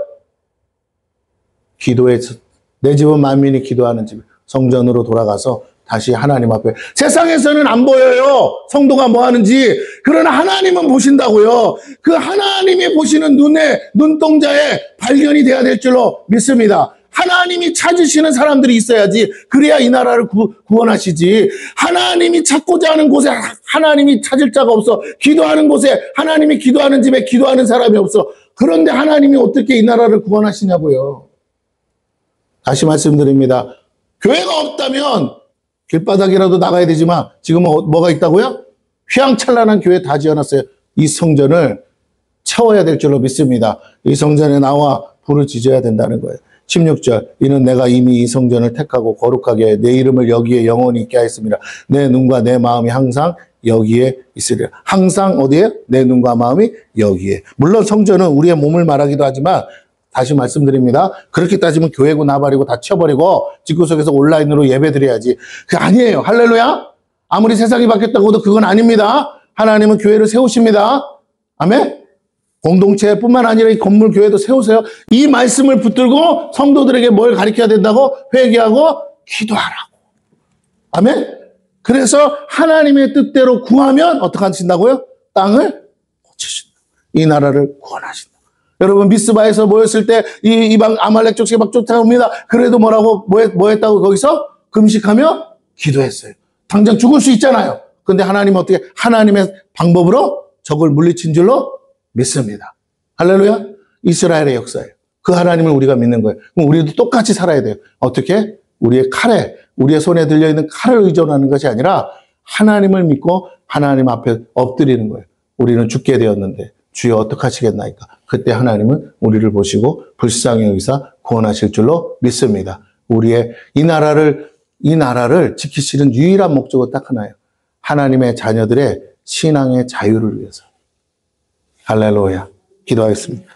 기도에서. 내 집은 만민이 기도하는 집. 성전으로 돌아가서 다시 하나님 앞에. 세상에서는 안 보여요. 성도가 뭐 하는지. 그러나 하나님은 보신다고요. 그 하나님이 보시는 눈동자에 발견이 돼야 될 줄로 믿습니다. 하나님이 찾으시는 사람들이 있어야지. 그래야 이 나라를 구원하시지. 하나님이 찾고자 하는 곳에 하나님이 찾을 자가 없어. 기도하는 곳에 하나님이 기도하는 집에 기도하는 사람이 없어. 그런데 하나님이 어떻게 이 나라를 구원하시냐고요. 다시 말씀드립니다. 교회가 없다면 길바닥이라도 나가야 되지만 지금은 뭐가 있다고요? 휘황찬란한 교회 다 지어놨어요. 이 성전을 채워야 될 줄로 믿습니다. 이 성전에 나와 불을 지져야 된다는 거예요. 16절 이는 내가 이미 이 성전을 택하고 거룩하게 해 내 이름을 여기에 영원히 있게 하였습니다. 내 눈과 내 마음이 항상 여기에 있으리라. 항상 어디에? 내 눈과 마음이 여기에. 물론 성전은 우리의 몸을 말하기도 하지만 다시 말씀드립니다. 그렇게 따지면 교회고 나발이고 다 쳐버리고 집구석에서 온라인으로 예배 드려야지. 그게 아니에요. 할렐루야. 아무리 세상이 바뀌었다고 해도 그건 아닙니다. 하나님은 교회를 세우십니다. 아멘. 공동체뿐만 아니라 이 건물 교회도 세우세요. 이 말씀을 붙들고 성도들에게 뭘 가르쳐야 된다고? 회개하고 기도하라고. 아멘. 그래서 하나님의 뜻대로 구하면 어떻게 하신다고요? 땅을 고치신다. 이 나라를 구원하신다. 여러분 미스바에서 모였을 때 이 이방 아말렉 족속이 막 쫓아옵니다. 그래도 뭐라고 뭐 했다고 거기서 금식하며 기도했어요. 당장 죽을 수 있잖아요. 근데 하나님은 어떻게 하나님의 방법으로 적을 물리친 줄로 믿습니다. 할렐루야. 이스라엘의 역사예요. 그 하나님을 우리가 믿는 거예요. 그럼 우리도 똑같이 살아야 돼요. 어떻게? 우리의 칼에 우리의 손에 들려있는 칼을 의존하는 것이 아니라 하나님을 믿고 하나님 앞에 엎드리는 거예요. 우리는 죽게 되었는데 주여 어떻게 하시겠나이까? 그때 하나님은 우리를 보시고 불쌍히 여기사 구원하실 줄로 믿습니다. 우리의 이 나라를 지키시는 유일한 목적은 딱 하나예요. 하나님의 자녀들의 신앙의 자유를 위해서. 할렐루야. 기도하겠습니다.